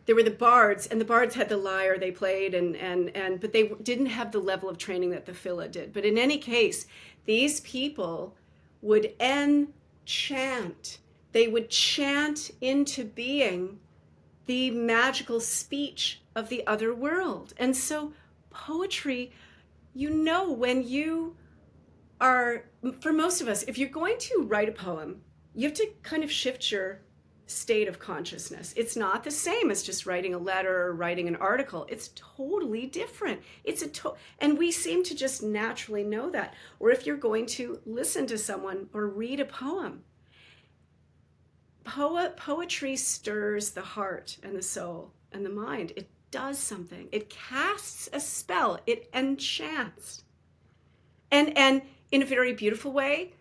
there were the bards, and the bards had the lyre they played, and but they didn't have the level of training that the fila did. But in any case, these people would enchant. They would chant into being the magical speech of the other world. And so poetry, when you are, for most of us, if you're going to write a poem, you have to kind of shift your state of consciousness. It's not the same as just writing a letter or writing an article. It's totally different. And we seem to just naturally know that. Or if you're going to listen to someone or read a poem, poetry stirs the heart and the soul and the mind. It does something. It casts a spell. It enchants. And in a very beautiful way.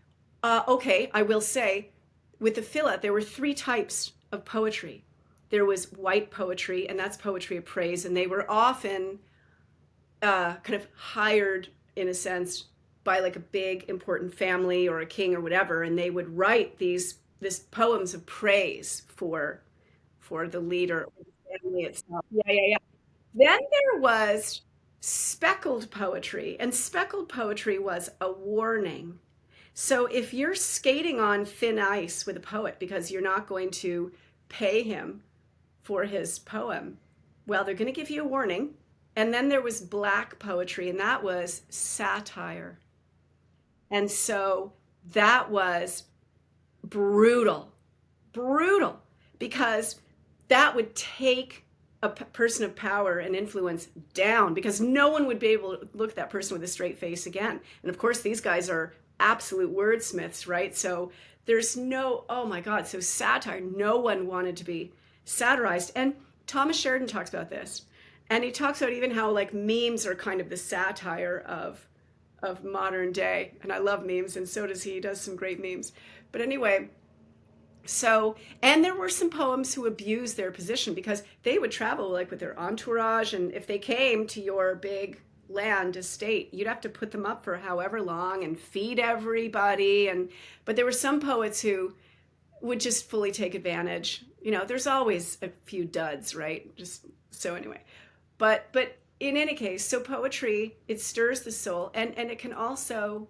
Okay, I will say, with the fila, there were three types of poetry. There was white poetry, and that's poetry of praise, and they were often kind of hired, in a sense, by like a big important family or a king or whatever, and they would write these poems of praise for the leader or the family itself. Yeah, yeah, yeah. Then there was speckled poetry, and speckled poetry was a warning. So if you're skating on thin ice with a poet because you're not going to pay him for his poem, well, they're going to give you a warning. And then there was black poetry, and that was satire. And so that was brutal, brutal, because that would take a person of power and influence down, because no one would be able to look at that person with a straight face again. And of course, these guys are absolute wordsmiths, right? So there's oh my God, so satire, no one wanted to be satirized. And Thomas Sheridan talks about this. And he talks about even how like memes are kind of the satire of modern day. And I love memes, and so does he. He does some great memes. But anyway, and there were some poems who abused their position because they would travel like with their entourage, and if they came to your big land estate, you'd have to put them up for however long and feed everybody. But there were some poets who would just fully take advantage. There's always a few duds, right? Just so anyway. But in any case, so poetry, it stirs the soul, and it can also.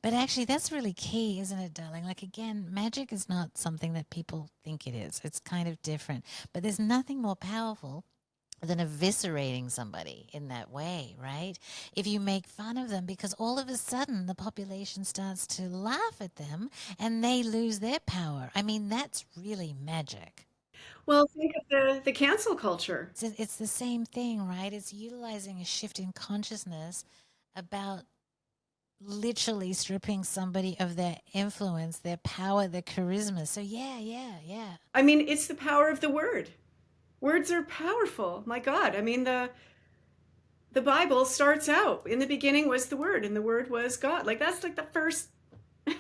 But actually, that's really key, isn't it, darling? Like, again, magic is not something that people think it is. It's kind of different. But there's nothing more powerful than eviscerating somebody in that way, right? If you make fun of them, because all of a sudden the population starts to laugh at them and they lose their power. I mean, that's really magic. Well, think of the cancel culture. It's the same thing, right? It's utilizing a shift in consciousness about literally stripping somebody of their influence, their power, their charisma. So yeah, yeah, yeah. I mean, it's the power of the word. Words are powerful. My God. I mean, the Bible starts out, in the beginning was the word, and the word was God. Like that's like the first the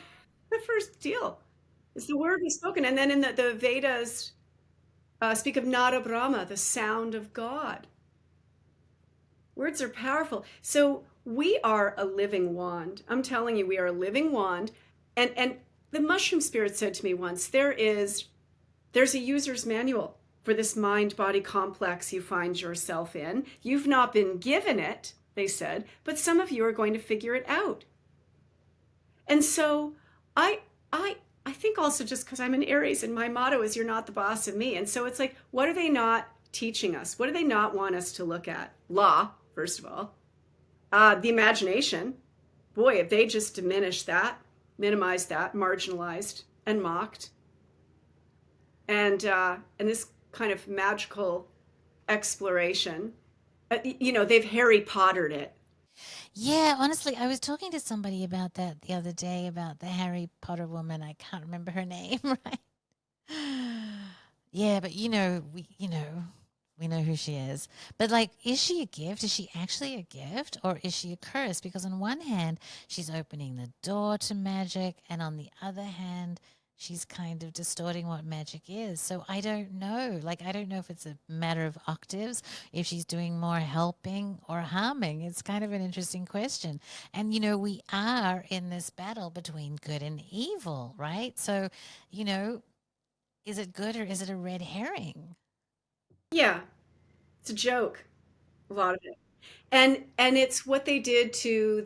first deal. Is the word was spoken. And then in the Vedas speak of Nada Brahma, the sound of God. Words are powerful. So we are a living wand. I'm telling you, we are a living wand. And the mushroom spirit said to me once, there's a user's manual for this mind body complex you find yourself in. You've not been given it, they said, but some of you are going to figure it out. And so I I I think also just because I'm an Aries and my motto is you're not the boss of me. And so it's like, what are they not teaching us? What do they not want us to look at? Law, first of all. The imagination. Boy, if they just diminished that, minimized that, marginalized and mocked, and this kind of magical exploration, they've Harry Pottered it. Yeah, honestly, I was talking to somebody about that the other day about the Harry Potter woman. I can't remember her name, right? Yeah, but we know who she is. But like, is she a gift? Is she actually a gift or is she a curse? Because on one hand, she's opening the door to magic, and on the other hand, she's kind of distorting what magic is. So I don't know. Like, I don't know if it's a matter of octaves, if she's doing more helping or harming. It's kind of an interesting question. And we are in this battle between good and evil, right? So, you know, is it good or is it a red herring? Yeah, it's a joke, a lot of it. And it's what they did to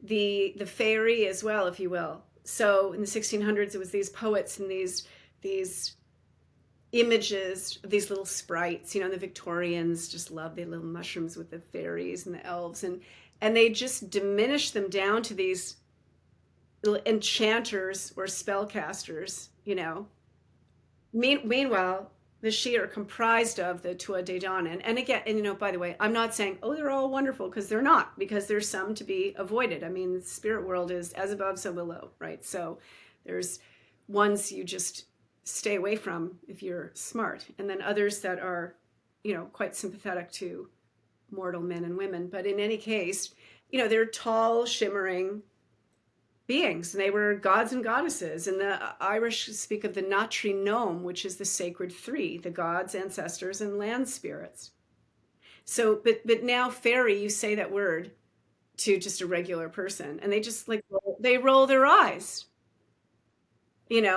the fairy as well, if you will. So in the 1600s, it was these poets and these images, these little sprites. The Victorians just loved the little mushrooms with the fairies and the elves, and they just diminished them down to these little enchanters or spellcasters. Meanwhile, the Shi are comprised of the Tua De Dan. And again, and by the way, I'm not saying, oh, they're all wonderful, because they're not, because there's some to be avoided. I mean, the spirit world is as above, so below, right? So there's ones you just stay away from if you're smart, and then others that are, quite sympathetic to mortal men and women. But in any case, they're tall, shimmering beings, and they were gods and goddesses. And the Irish speak of the Natri Nome, which is the sacred three: the gods, ancestors, and land spirits. So, but now fairy, you say that word to just a regular person, and they just like they roll their eyes, and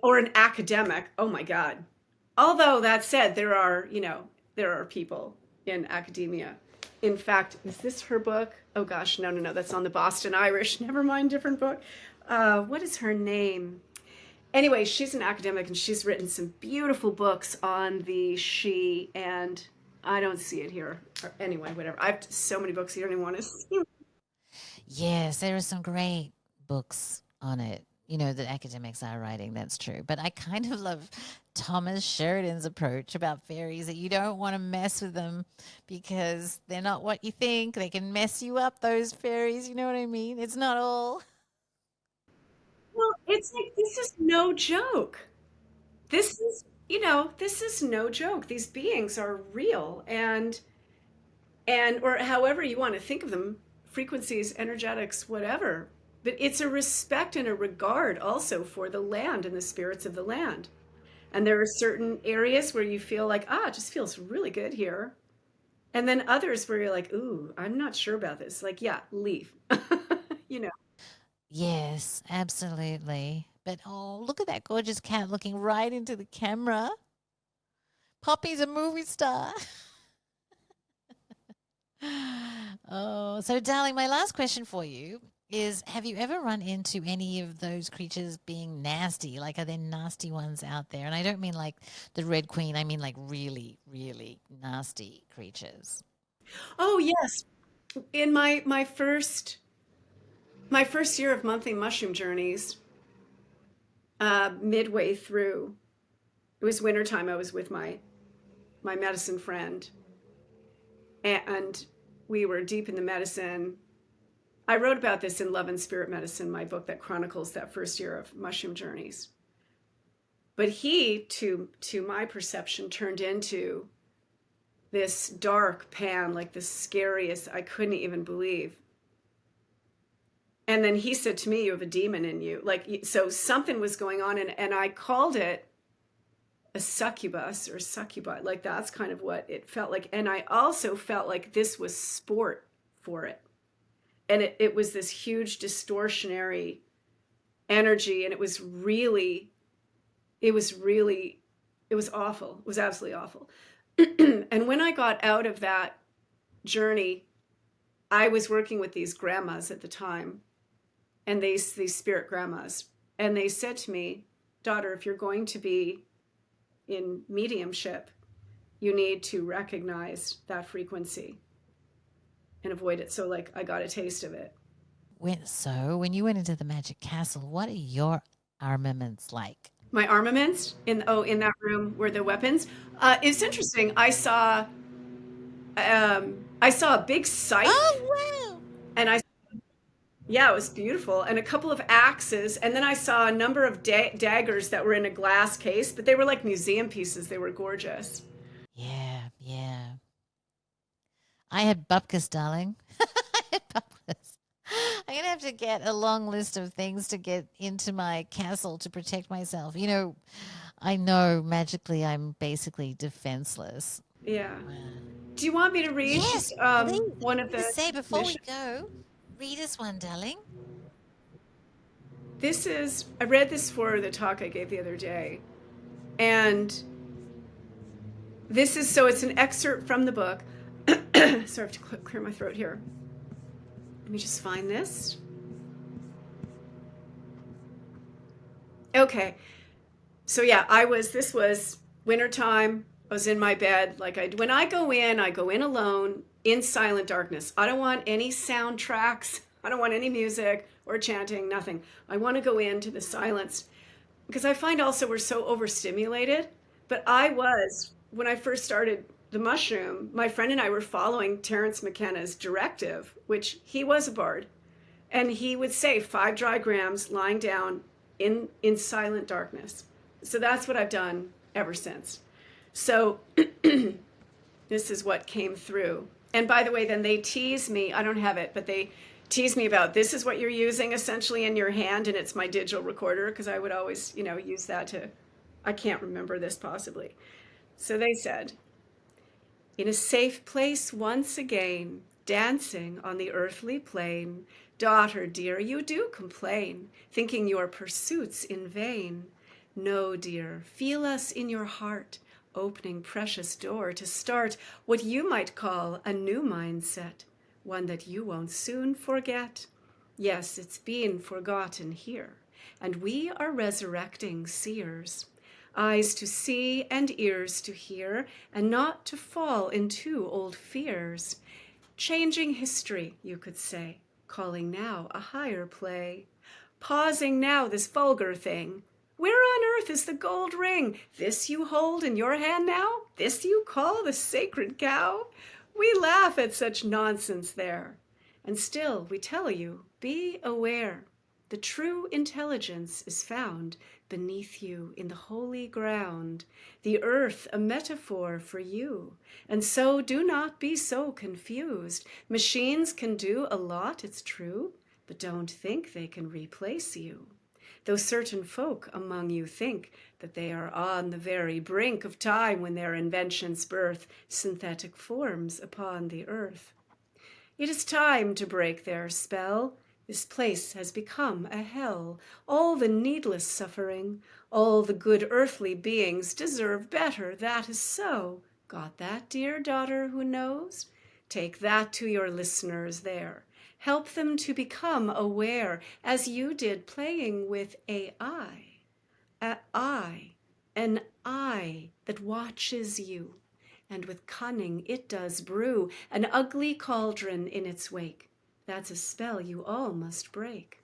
or an academic. Oh my God. Although that said, there are people in academia. In fact, is this her book? Oh gosh, no, that's on the Boston Irish. Never mind, different book. What is her name? Anyway, she's an academic and she's written some beautiful books on the She, and I don't see it here. Anyway, whatever. I have so many books you don't even want to see. Yes, there are some great books on it, that academics are writing. That's true. But I kind of love Thomas Sheridan's approach about fairies, that you don't want to mess with them because they're not what you think. They can mess you up, those fairies. You know what I mean? It's not all. Well, it's like this is no joke. This is no joke. These beings are real, and or however you want to think of them, frequencies, energetics, whatever. But it's a respect and a regard also for the land and the spirits of the land. And there are certain areas where you feel like, it just feels really good here. And then others where you're like, ooh, I'm not sure about this. Like, yeah, leave. you know. Yes, absolutely. But oh, look at that gorgeous cat looking right into the camera. Poppy's a movie star. Oh, so darling, my last question for you is, have you ever run into any of those creatures being nasty? Like, are there nasty ones out there? And I don't mean like the Red Queen, I mean like really, really nasty creatures. Oh yes. In my first year of monthly mushroom journeys, midway through, it was wintertime. I was with my medicine friend, and we were deep in the medicine. I wrote about this in Love and Spirit Medicine, my book that chronicles that first year of mushroom journeys. But he, to my perception, turned into this dark pan, like the scariest, I couldn't even believe. And then he said to me, you have a demon in you. Like, so something was going on, and I called it a succubus or succubi. Like, that's kind of what it felt like. And I also felt like this was sport for it. And it was this huge distortionary energy. And it was awful. It was absolutely awful. And when I got out of that journey, I was working with these grandmas at the time, and these spirit grandmas, and they said to me, daughter, if you're going to be in mediumship, you need to recognize that frequency and avoid it. So like I got a taste of it. When you went into the magic castle, what are your armaments like? My armaments in that room were the weapons. It's interesting. I saw a big scythe, Oh, wow. and yeah, it was beautiful, and a couple of axes, and then I saw a number of daggers that were in a glass case, but they were like museum pieces. They were gorgeous. Yeah, yeah. I had bupkis, darling. I had bupkis. I'm going to have to get a long list of things to get into my castle to protect myself. I know magically I'm basically defenseless. Yeah. Wow. Do you want me to read Yes, just please. one I of was the to say before we missions? go, read us one, darling. I read this for the talk I gave the other day, and it's an excerpt from the book. Sorry, I have to clear my throat here. Let me just find this. Okay. So yeah, this was wintertime. I was in my bed. When I go in alone in silent darkness. I don't want any soundtracks. I don't want any music or chanting, nothing. I want to go into the silence because I find also we're so overstimulated. But when I first started the mushroom, my friend and I were following Terence McKenna's directive, which he was a bard. And he would say 5 dry grams lying down in silent darkness. So that's what I've done ever since. So this is what came through. And by the way, then they tease me. I don't have it, but they tease me about this is what you're using essentially in your hand, and it's my digital recorder because I would always, use that to. I can't remember this possibly. So they said, in a safe place once again, dancing on the earthly plane, daughter dear, you do complain, thinking your pursuits in vain. No, dear, feel us in your heart, opening precious door to start what you might call a new mindset, one that you won't soon forget. Yes, it's been forgotten here, and we are resurrecting seers. Eyes to see and ears to hear, and not to fall into old fears. Changing history, you could say, calling now a higher play. Pausing now this vulgar thing. Where on earth is the gold ring? This you hold in your hand now? This you call the sacred cow? We laugh at such nonsense there. And still we tell you, be aware. The true intelligence is found beneath you in the holy ground, the earth a metaphor for you. And so do not be so confused. Machines can do a lot, it's true, but don't think they can replace you. Though certain folk among you think that they are on the very brink of time when their inventions birth synthetic forms upon the earth. It is time to break their spell. This place has become a hell. All the needless suffering, all the good earthly beings deserve better. That is so. Got that, dear daughter who knows? Take that to your listeners there. Help them to become aware, as you did playing with AI. An eye that watches you, and with cunning it does brew an ugly cauldron in its wake. That's a spell you all must break.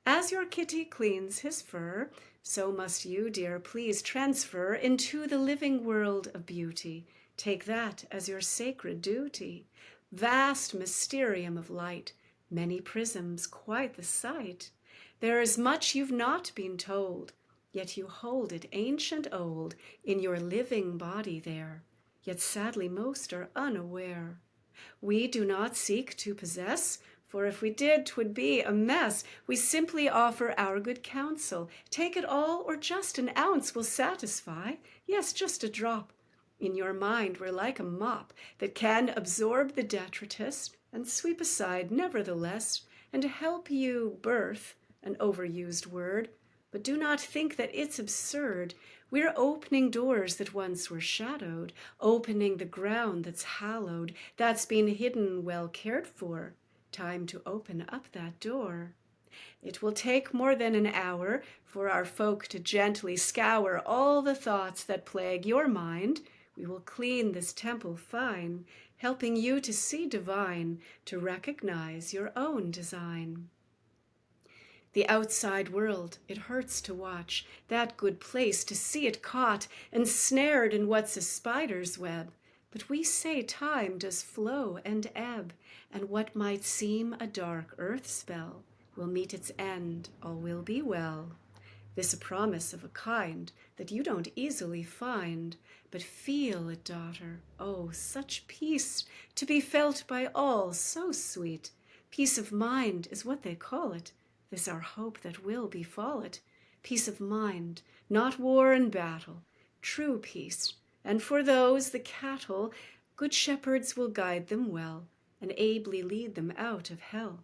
As your kitty cleans his fur, so must you, dear, please transfer into the living world of beauty. Take that as your sacred duty. Vast mysterium of light, Many prisms, quite the sight. There is much you've not been told, yet you hold it ancient old in your living body there, yet sadly most are unaware. We do not seek to possess, for if we did, 'twould be a mess. We simply offer our good counsel. Take it all, or just an ounce will satisfy. Yes, just a drop. In your mind we're like a mop that can absorb the detritus and sweep aside nevertheless, and help you birth, an overused word, but do not think that it's absurd. We're opening doors that once were shadowed, opening the ground that's hallowed, that's been hidden, well cared for. Time to open up that door. It will take more than an hour for our folk to gently scour all the thoughts that plague your mind. We will clean this temple fine, helping you to see divine, to recognize your own design. The outside world, it hurts to watch, that good place to see it caught and snared in what's a spider's web. But we say time does flow and ebb, and what might seem a dark earth spell will meet its end, all will be well. This a promise of a kind that you don't easily find, but feel it, daughter, oh, such peace, to be felt by all, so sweet. Peace of mind is what they call it, this our hope that will befall it. Peace of mind, not war and battle, true peace. And for those, the cattle, good shepherds will guide them well, and ably lead them out of hell.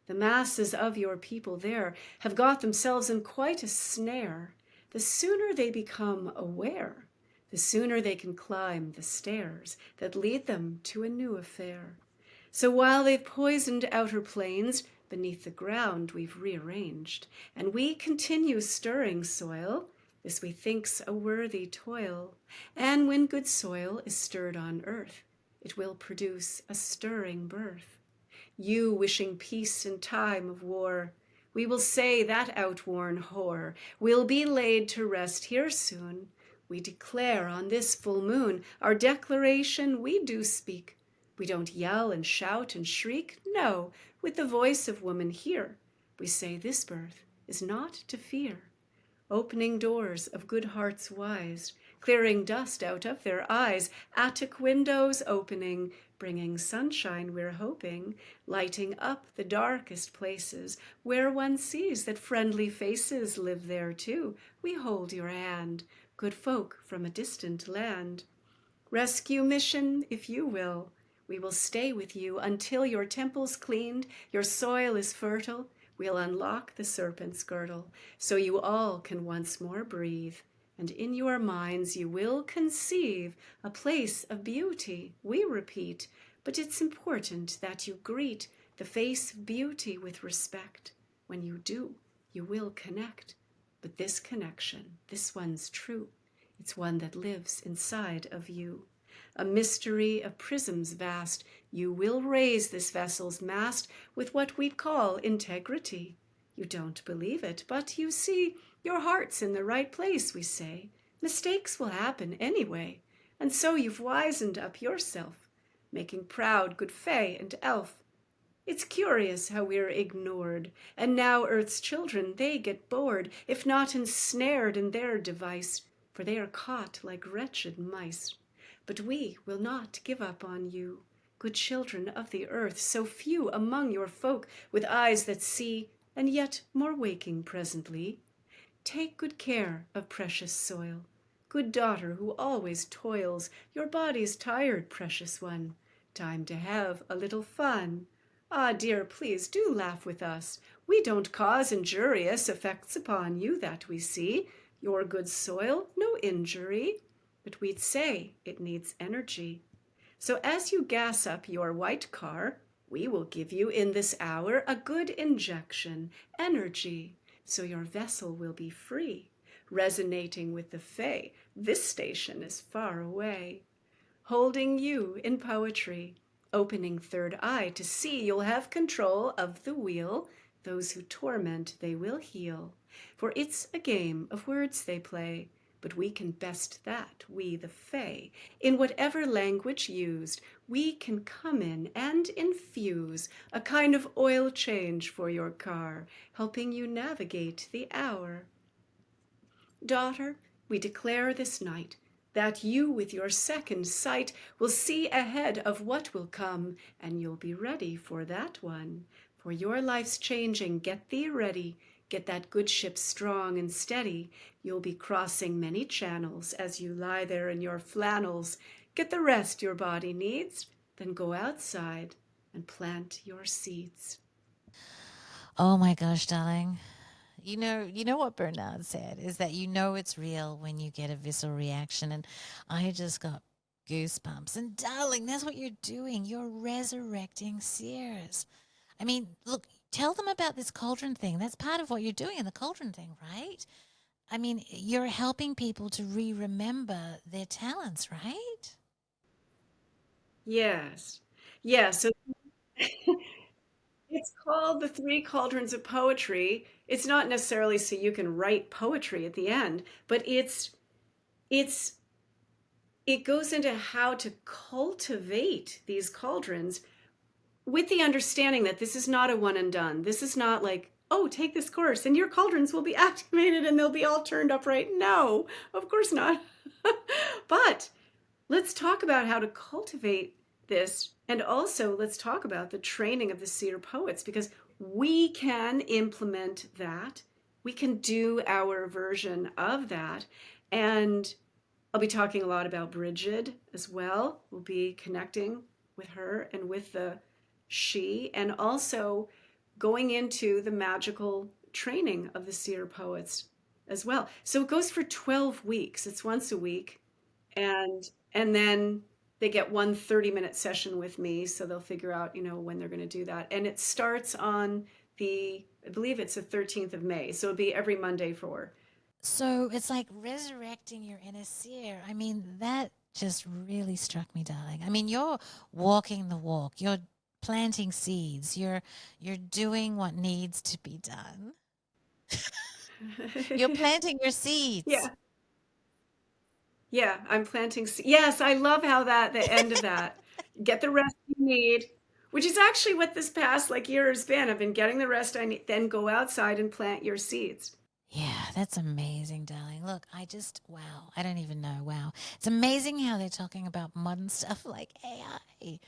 The masses of your people there have got themselves in quite a snare. The sooner they become aware, the sooner they can climb the stairs that lead them to a new affair. So while they've poisoned outer plains, beneath the ground we've rearranged, and we continue stirring soil, this we think's a worthy toil. And when good soil is stirred on earth, it will produce a stirring birth. You wishing peace in time of war, we will say that outworn whore will be laid to rest here soon. We declare on this full moon, our declaration we do speak. We don't yell and shout and shriek, no, with the voice of woman here, we say this birth is not to fear. Opening doors of good hearts wise, clearing dust out of their eyes, attic windows opening, bringing sunshine we're hoping, lighting up the darkest places, where one sees that friendly faces live there too. We hold your hand, good folk from a distant land. Rescue mission, if you will. We will stay with you until your temple's cleaned, your soil is fertile. We'll unlock the serpent's girdle, so you all can once more breathe. And in your minds you will conceive a place of beauty, we repeat. But it's important that you greet the face of beauty with respect. When you do, you will connect. But this connection, this one's true. It's one that lives inside of you. A mystery of prisms vast, you will raise this vessel's mast with what we'd call integrity. You don't believe it, but you see, your heart's in the right place, we say. Mistakes will happen anyway, and so you've wizened up yourself, making proud good fay and elf. It's curious how we're ignored, and now Earth's children, they get bored, if not ensnared in their device, for they are caught like wretched mice. But we will not give up on you, good children of the earth, so few among your folk with eyes that see, and yet more waking presently. Take good care of precious soil, good daughter who always toils. Your body's tired, precious one. Time to have a little fun. Ah, dear, please do laugh with us. We don't cause injurious effects upon you that we see. Your good soil, no injury. But we'd say it needs energy. So as you gas up your white car, we will give you in this hour a good injection, energy, so your vessel will be free, resonating with the Fae. This station is far away. Holding you in poetry, opening third eye to see you'll have control of the wheel. Those who torment they will heal, for it's a game of words they play. but we can best that, we the Fae. In whatever language used, we can come in and infuse a kind of oil change for your car, helping you navigate the hour. Daughter, we declare this night that you with your second sight will see ahead of what will come, and you'll be ready for that one. For your life's changing, get thee ready. Get that good ship strong and steady. You'll be crossing many channels as you lie there in your flannels. Get the rest your body needs, then go outside and plant your seeds. Oh my gosh, darling. You know what Bernard said is that you know it's real when you get a visceral reaction. And I just got goosebumps. And darling, that's what you're doing. You're resurrecting seers. I mean, look, tell them about this cauldron thing. That's part of what you're doing in the cauldron thing, right? I mean, you're helping people to remember their talents, right? Yes. Yeah, so it's called The Three Cauldrons of Poetry. It's not necessarily so you can write poetry at the end, but it's it goes into how to cultivate these cauldrons with the understanding that this is not a one and done. This is not like, oh, take this course and your cauldrons will be activated and they'll be all turned upright. No, of course not. But let's talk about how to cultivate this. And also, let's talk about the training of the seer poets because we can implement that. We can do our version of that. And I'll be talking a lot about Bridget as well. We'll be connecting with her and with the she, and also going into the magical training of the seer poets as well. So it goes for 12 weeks. It's once a week. And then they get one 30-minute session with me, so they'll figure out, when they're going to do that. And it starts on I believe it's the 13th of May. So it'll be every Monday for. So it's like resurrecting your inner seer. I mean, that just really struck me, darling. I mean, you're walking the walk. You're planting seeds. You're doing what needs to be done. You're planting your seeds. Yeah. Yeah, I'm planting. Yes, I love how the end of that, get the rest you need, which is actually what this past like year has been. I've been getting the rest I need, then go outside and plant your seeds. Yeah, that's amazing, darling. Look, wow, I don't even know. Wow. It's amazing how they're talking about modern stuff like AI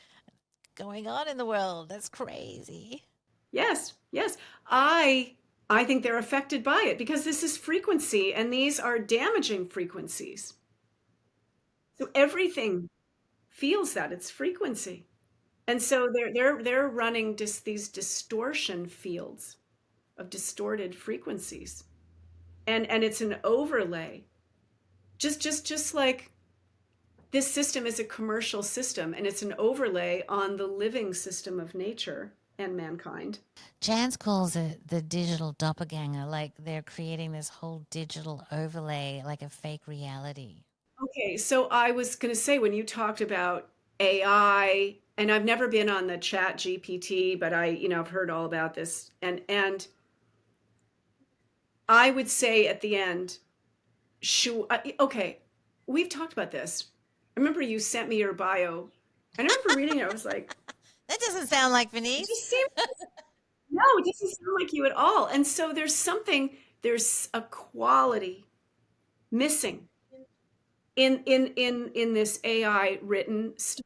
going on in the world. That's crazy. Yes, yes. I think they're affected by it because this is frequency and these are damaging frequencies. So everything feels that it's frequency. And so they're running just these distortion fields of distorted frequencies. And it's an overlay. Just like this system is a commercial system and it's an overlay on the living system of nature and mankind. Chance calls it the digital doppelganger, like they're creating this whole digital overlay, like a fake reality. Okay, so I was going to say when you talked about AI, and I've never been on the Chat GPT, but I've heard all about this, and I would say at the end, okay, we've talked about this. I remember you sent me your bio, and I remember reading it. I was like, That doesn't sound like it Venice. just seems no, it doesn't sound like you at all. And so there's a quality missing in this AI written stuff.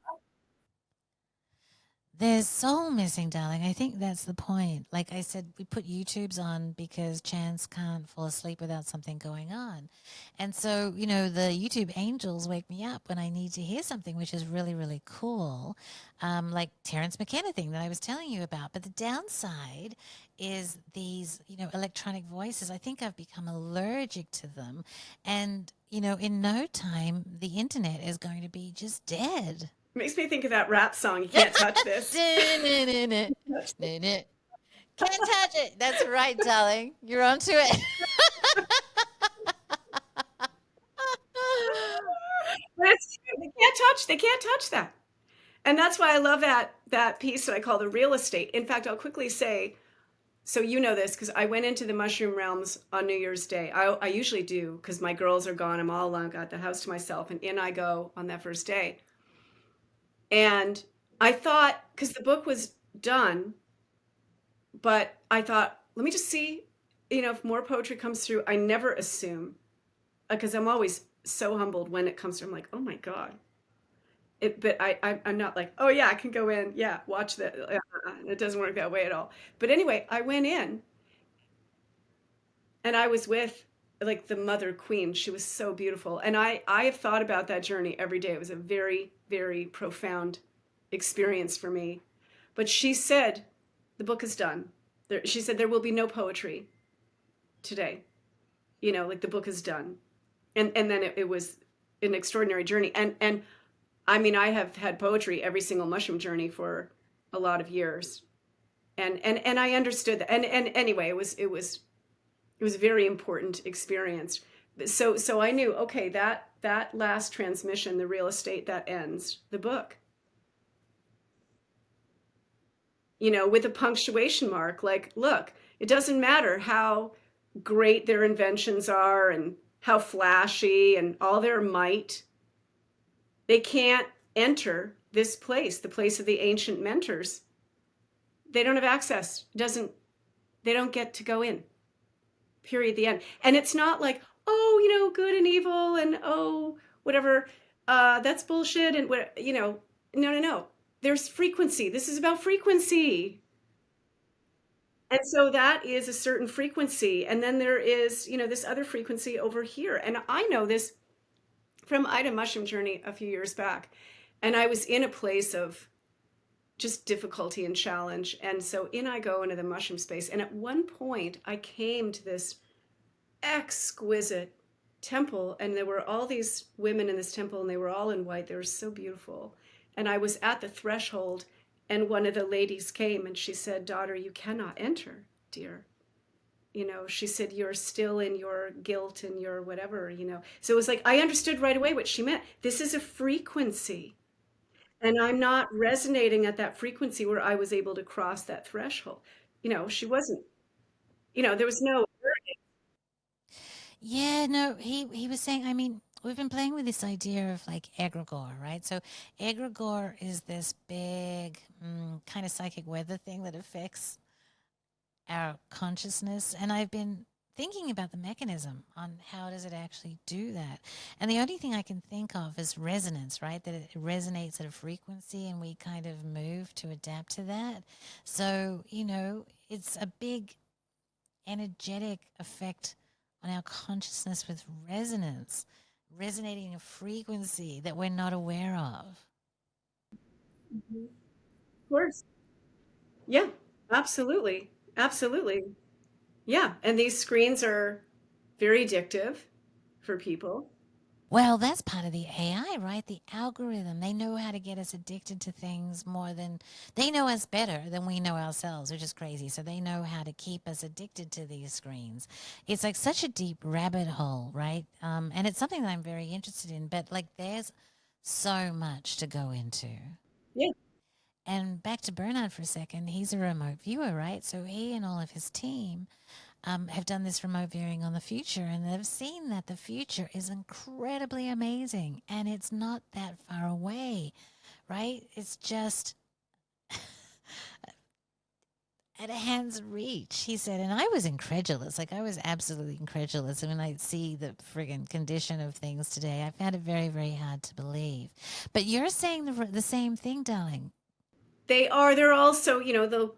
There's soul missing, darling. I think that's the point. Like I said, we put YouTubes on because Chance can't fall asleep without something going on. And so, the YouTube angels wake me up when I need to hear something, which is really, really cool. Like Terrence McKenna thing that I was telling you about. But the downside is these, electronic voices. I think I've become allergic to them. And, in no time, the internet is going to be just dead. Makes me think of that rap song, You Can't Touch This. Can't touch it. That's right, darling. You're onto it. They can't touch that. And that's why I love that piece that I call the real estate. In fact, I'll quickly say So you know this because I went into the mushroom realms on New Year's Day. I usually do because my girls are gone. I'm all alone, got the house to myself, and in I go on that first day. And I thought, because the book was done, but I thought, let me just see, if more poetry comes through. I never assume because I'm always so humbled when it comes through. I'm like, oh my God. But I'm not like, oh yeah, I can go in. Yeah, watch that. It doesn't work that way at all. But anyway, I went in and I was with like the mother queen. She was so beautiful. And I have thought about that journey every day. It was a very, very profound experience for me. But she said, the book is done. She said, there will be no poetry today. Like the book is done. And then it was an extraordinary journey. And I mean, I have had poetry every single mushroom journey for a lot of years. And I understood that. And anyway, it was a very important experience. So I knew, okay, that last transmission, the real estate, that ends the book. With a punctuation mark, like, look, it doesn't matter how great their inventions are and how flashy and all their might. They can't enter this place, the place of the ancient mentors. They don't have access. They don't get to go in. Period. The end. And it's not like, oh, good and evil and oh, whatever. That's bullshit and what, no. There's frequency. This is about frequency. And so that is a certain frequency. And then there is, this other frequency over here. And I know this from Ida Mushroom Journey a few years back. And I was in a place of just difficulty and challenge. And so in I go into the mushroom space. And at one point, I came to this exquisite temple. And there were all these women in this temple, and they were all in white. They were so beautiful. And I was at the threshold, and one of the ladies came and she said, daughter, you cannot enter, dear. She said, you're still in your guilt and your whatever. So it was like, I understood right away what she meant. This is a frequency. And I'm not resonating at that frequency where I was able to cross that threshold. She wasn't, there was no, Yeah, no, he was saying, I mean, we've been playing with this idea of like egregore, right? So egregore is this big kind of psychic weather thing that affects our consciousness, and I've been thinking about the mechanism on how does it actually do that. And the only thing I can think of is resonance, right? That it resonates at a frequency and we kind of move to adapt to that. So, it's a big energetic effect on our consciousness with resonance, resonating a frequency that we're not aware of. of course. Yeah, absolutely. Absolutely. Yeah. And these screens are very addictive for people. Well, that's part of the AI, right? The algorithm. They know how to get us addicted to things more than they know us better than we know ourselves, which is crazy. So they know how to keep us addicted to these screens. It's like such a deep rabbit hole, right? And it's something that I'm very interested in, but like there's so much to go into. Yeah. And back to Bernard for a second, he's a remote viewer, right? So he and all of his team have done this remote viewing on the future, and they've seen that the future is incredibly amazing and it's not that far away, right? It's just at a hand's reach, he said. And I was incredulous. Like, I was absolutely incredulous. And when I see the friggin' condition of things today, I found it very, very hard to believe. But you're saying the same thing, darling. They are. They're also,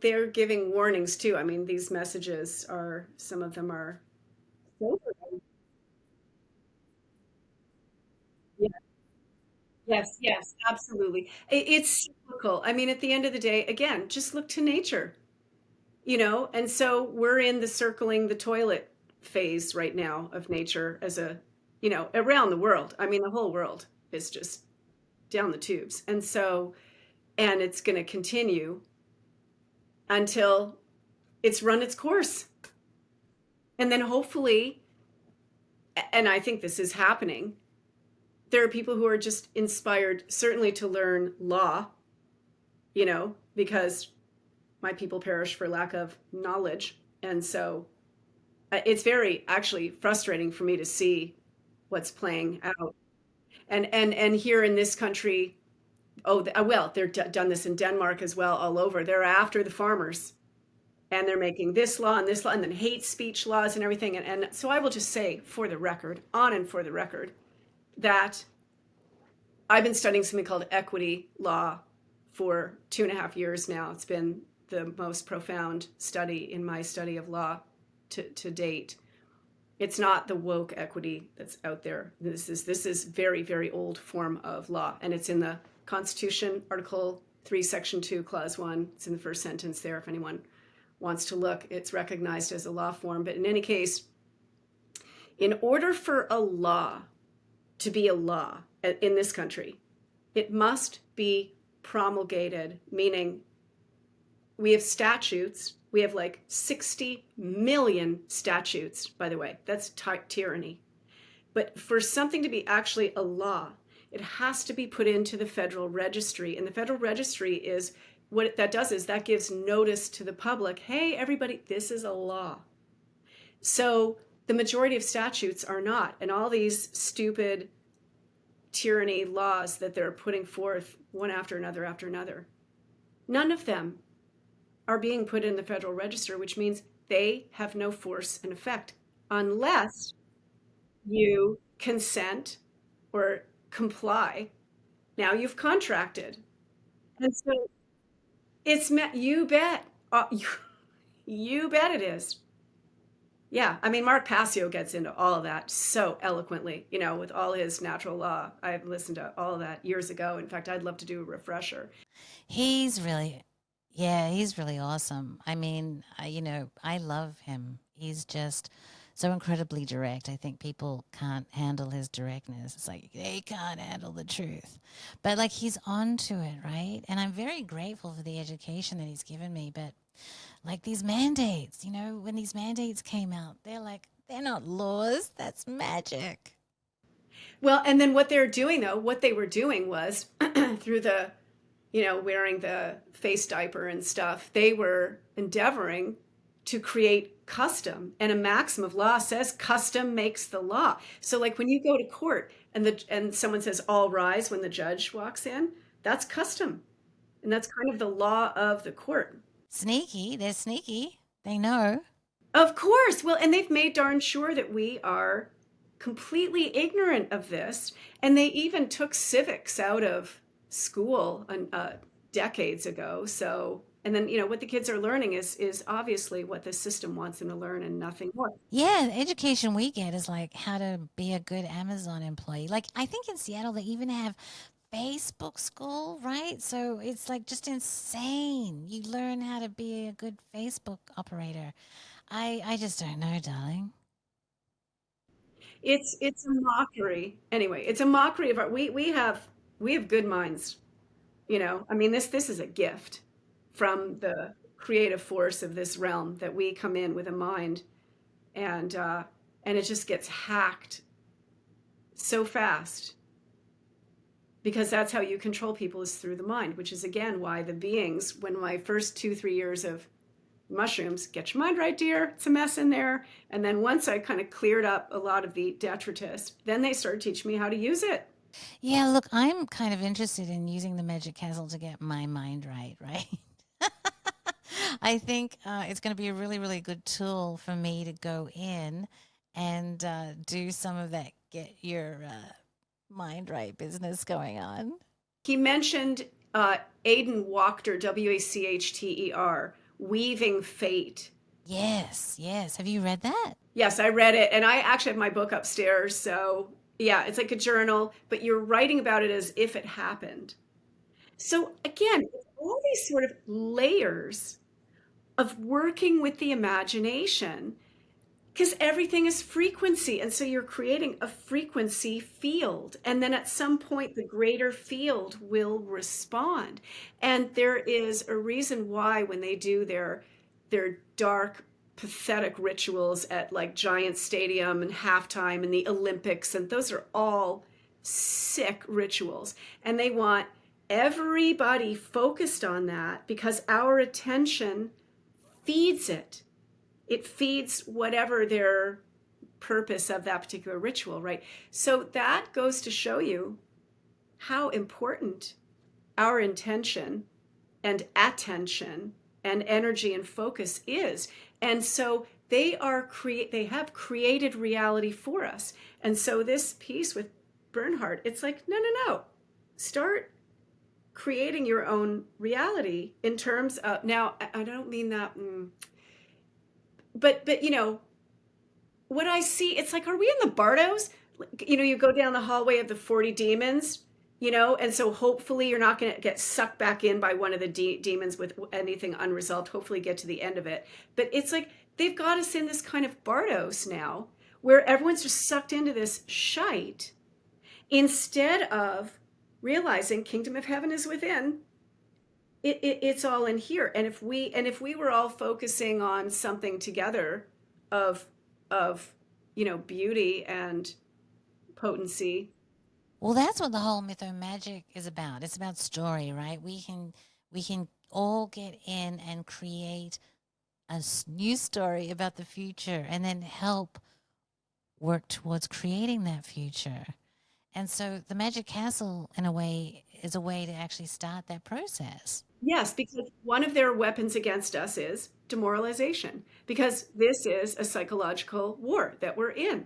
they're giving warnings too. I mean, these messages are, some of them are sobering. Yeah. Yes, yes, absolutely. It's cyclical. I mean, at the end of the day, again, just look to nature, and so we're in the circling the toilet phase right now of nature around the world. I mean, the whole world is just down the tubes. And it's going to continue until it's run its course. And then hopefully, and I think this is happening, there are people who are just inspired, certainly to learn law, because my people perish for lack of knowledge. And so it's very actually frustrating for me to see what's playing out. And here in this country, well, they're done this in Denmark as well, all over. They're after the farmers, and they're making this law, and then hate speech laws and everything. And so I will just say, for the record, on and for the record, that I've been studying something called equity law for 2.5 years now. It's been the most profound study in my study of law to date. It's not the woke equity that's out there. This is very, very old form of law, and it's in the Constitution, Article 3, Section 2, Clause 1. It's in the first sentence there if anyone wants to look. It's recognized as a law form. But in any case, in order for a law to be a law in this country, it must be promulgated, meaning we have statutes. We have like 60 million statutes, by the way. That's tyranny. But for something to be actually a law, it has to be put into the federal registry. And the federal registry is what that does is that gives notice to the public, hey, everybody, this is a law. So the majority of statutes are not. And all these stupid tyranny laws that they're putting forth one after another, none of them are being put in the federal register, which means they have no force and effect unless you consent or comply. Now you've contracted. And so you bet. You bet it is. Yeah, I mean, Mark Passio gets into all of that so eloquently, with all his natural law. I've listened to all of that years ago. In fact, I'd love to do a refresher. He's really, yeah, he's really awesome. I mean, I love him. He's just so incredibly direct. I think people can't handle his directness. It's like they can't handle the truth. But like he's on to it, right? And I'm very grateful for the education that he's given me. But like these mandates, when these mandates came out, they're not laws, that's magic. Well, and then what they're doing, though, what they were doing was through the, wearing the face diaper and stuff, they were endeavoring to create custom. And a maxim of law says custom makes the law. So like when you go to court and someone says all rise when the judge walks in, that's custom. And that's kind of the law of the court. Sneaky, they're sneaky. They know. Of course. Well, and they've made darn sure that we are completely ignorant of this. And they even took civics out of school decades ago. So, and then, what the kids are learning is obviously what the system wants them to learn and nothing more. Yeah, the education we get is like how to be a good Amazon employee. Like I think in Seattle they even have Facebook school, right? So it's like just insane. You learn how to be a good Facebook operator. I just don't know, darling. It's a mockery. Anyway, it's a mockery of our we have good minds. I mean, this is a gift from the creative force of this realm that we come in with a mind, and it just gets hacked so fast because that's how you control people is through the mind, which is again why the beings, when my first 2-3 years of mushrooms, get your mind right, dear, it's a mess in there. And then once I kind of cleared up a lot of the detritus, then they started teaching me how to use it. Yeah, look, I'm kind of interested in using the magic castle to get my mind right, right? I think it's going to be a really, really good tool for me to go in and do some of that get your mind right business going on. He mentioned Aidan Wachter, Wachter, Weaving Fate. Yes, yes. Have you read that? Yes, I read it, and I actually have my book upstairs. So yeah, it's like a journal, but you're writing about it as if it happened. So again, it's all these sort of layers of working with the imagination because everything is frequency. And so you're creating a frequency field. And then at some point, the greater field will respond. And there is a reason why when they do their dark, pathetic rituals at like Giant Stadium and halftime and the Olympics, and those are all sick rituals. And they want everybody focused on that because our attention feeds it. It feeds whatever their purpose of that particular ritual, right? So that goes to show you how important our intention and attention and energy and focus is. And so they have created reality for us. And so this piece with Bernhardt, it's like, no, no, no. Start creating your own reality in terms of, now I don't mean that but you know what I see, it's like, are we in the Bardos? You know, you go down the hallway of the 40 demons, you know, and so hopefully you're not going to get sucked back in by one of the demons with anything unresolved. Hopefully get to the end of it. But it's like they've got us in this kind of Bardos now where everyone's just sucked into this shite instead of realizing kingdom of heaven is within. It's all in here. And if we were all focusing on something together of you know, beauty and potency. Well, that's what the whole mytho magic is about. It's about story, right? We can all get in and create a new story about the future and then help work towards creating that future. And so the magic castle in a way is a way to actually start that process. Yes, because one of their weapons against us is demoralization, because this is a psychological war that we're in.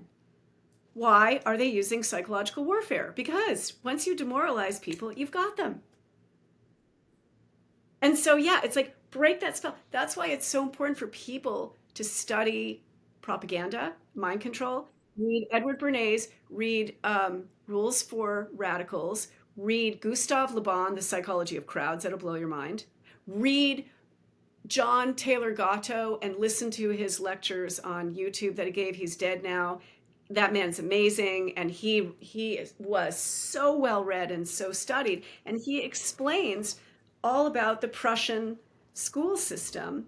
Why are they using psychological warfare? Because once you demoralize people, you've got them. And so, yeah, it's like break that spell. That's why it's so important for people to study propaganda, mind control, read Edward Bernays, read Rules for Radicals, read Gustave Le Bon, The Psychology of Crowds, that'll blow your mind. Read John Taylor Gatto and listen to his lectures on YouTube that he gave. He's dead now. That man's amazing, and he was so well read and so studied, and he explains all about the Prussian school system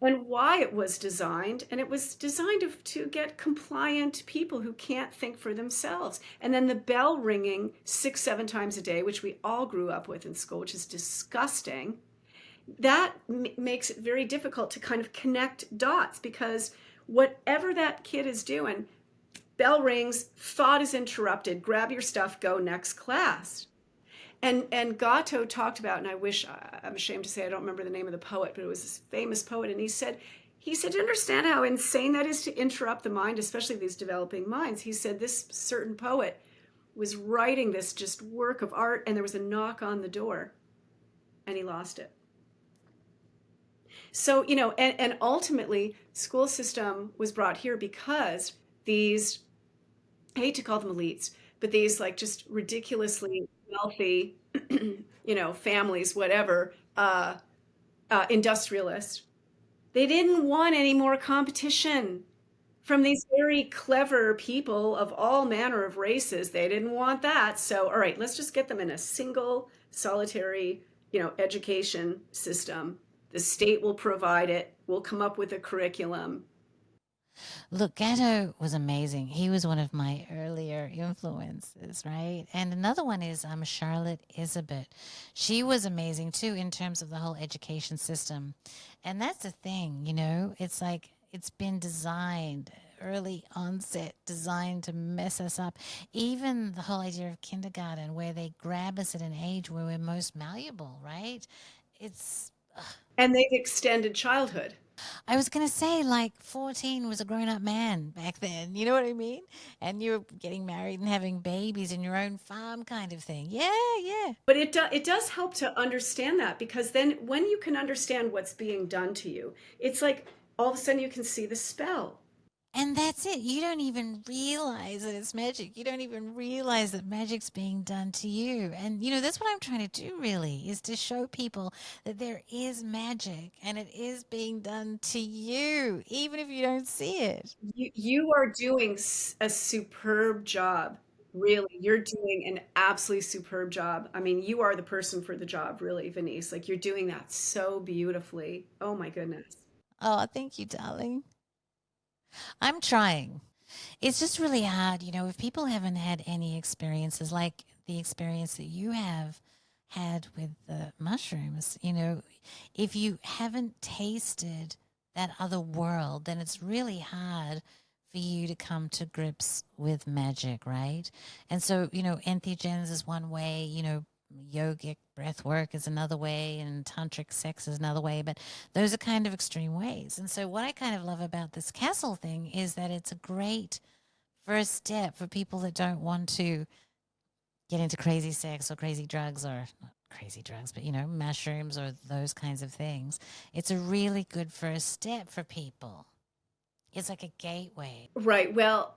and why it was designed. And it was designed to get compliant people who can't think for themselves. And then the bell ringing 6-7 times a day, which we all grew up with in school, which is disgusting. That makes it very difficult to kind of connect dots, because whatever that kid is doing, bell rings, thought is interrupted, grab your stuff, go next class. And Gatto talked about, and I wish, I'm ashamed to say I don't remember the name of the poet, but it was this famous poet, and he said, to understand how insane that is to interrupt the mind, especially these developing minds. He said this certain poet was writing this just work of art, and there was a knock on the door, and he lost it. So, you know, and ultimately, school system was brought here because these, I hate to call them elites, but these like just ridiculously wealthy, you know, families, whatever, industrialists, they didn't want any more competition from these very clever people of all manner of races. They didn't want that. So, all right, let's just get them in a single solitary, you know, education system. The state will provide it. We'll come up with a curriculum. Look, Gatto was amazing. He was one of my earlier influences, right? And another one is Charlotte Isabet. She was amazing too in terms of the whole education system. And that's the thing, you know, it's like it's been designed, early onset, designed to mess us up. Even the whole idea of kindergarten, where they grab us at an age where we're most malleable, right? It's And they've extended childhood. I was gonna say, like, 14 was a grown-up man back then. You know what I mean? And you're getting married and having babies in your own farm, kind of thing. Yeah, yeah. But it does help to understand that, because then when you can understand what's being done to you, it's like all of a sudden you can see the spell. And that's it. You don't even realize that it's magic. You don't even realize that magic's being done to you. And, you know, that's what I'm trying to do, really, is to show people that there is magic and it is being done to you, even if you don't see it. You are doing a superb job. Really, you're doing an absolutely superb job. I mean, you are the person for the job, really, Venice. Like, you're doing that so beautifully. Oh my goodness. Oh, thank you, darling. I'm trying. It's just really hard, you know, if people haven't had any experiences like the experience that you have, had with the mushrooms. You know, if you haven't tasted that other world, then it's really hard for you to come to grips with magic, right? And so, you know, entheogens is one way, you know, yogic breath work is another way, and tantric sex is another way, but those are kind of extreme ways. And so, what I kind of love about this castle thing is that it's a great first step for people that don't want to get into crazy sex or crazy drugs, or not crazy drugs, but you know, mushrooms or those kinds of things. It's a really good first step for people. It's like a gateway. Right. Well,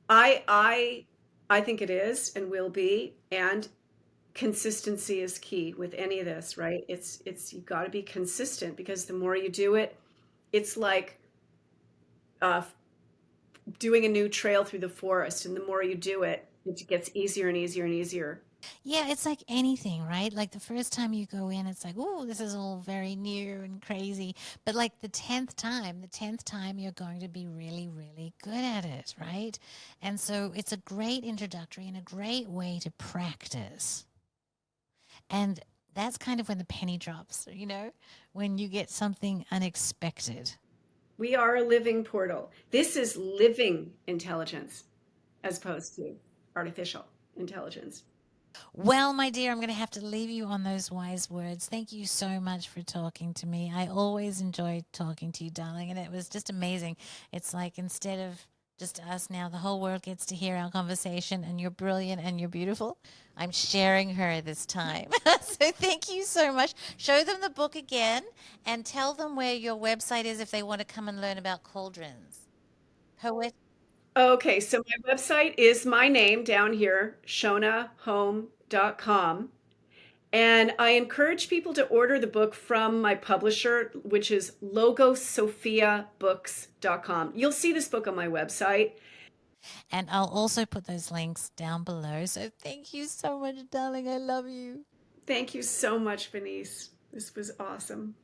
I I I think it is and will be, and consistency is key with any of this, right? It's you got to be consistent because the more you do it, it's like uh, doing a new trail through the forest, and the more you do it, it gets easier and easier and easier. Yeah, it's like anything, right? Like the first time you go in, it's like, oh, this is all very new and crazy. But like the tenth time, you're going to be really, really good at it, right? And so it's a great introductory and a great way to practice. And that's kind of when the penny drops, you know, when you get something unexpected. We are a living portal. This is living intelligence as opposed to artificial intelligence. Well, my dear, I'm going to have to leave you on those wise words. Thank you so much for talking to me. I always enjoyed talking to you, darling, and it was just amazing. It's like instead of just us now, the whole world gets to hear our conversation, and you're brilliant and you're beautiful. I'm sharing her this time. So thank you so much. Show them the book again and tell them where your website is if they want to come and learn about cauldrons. Poet. Okay, so my website is my name down here, shonaghome.com. And I encourage people to order the book from my publisher, which is logosophiabooks.com. You'll see this book on my website. And I'll also put those links down below. So thank you so much, darling. I love you. Thank you so much, Venice. This was awesome.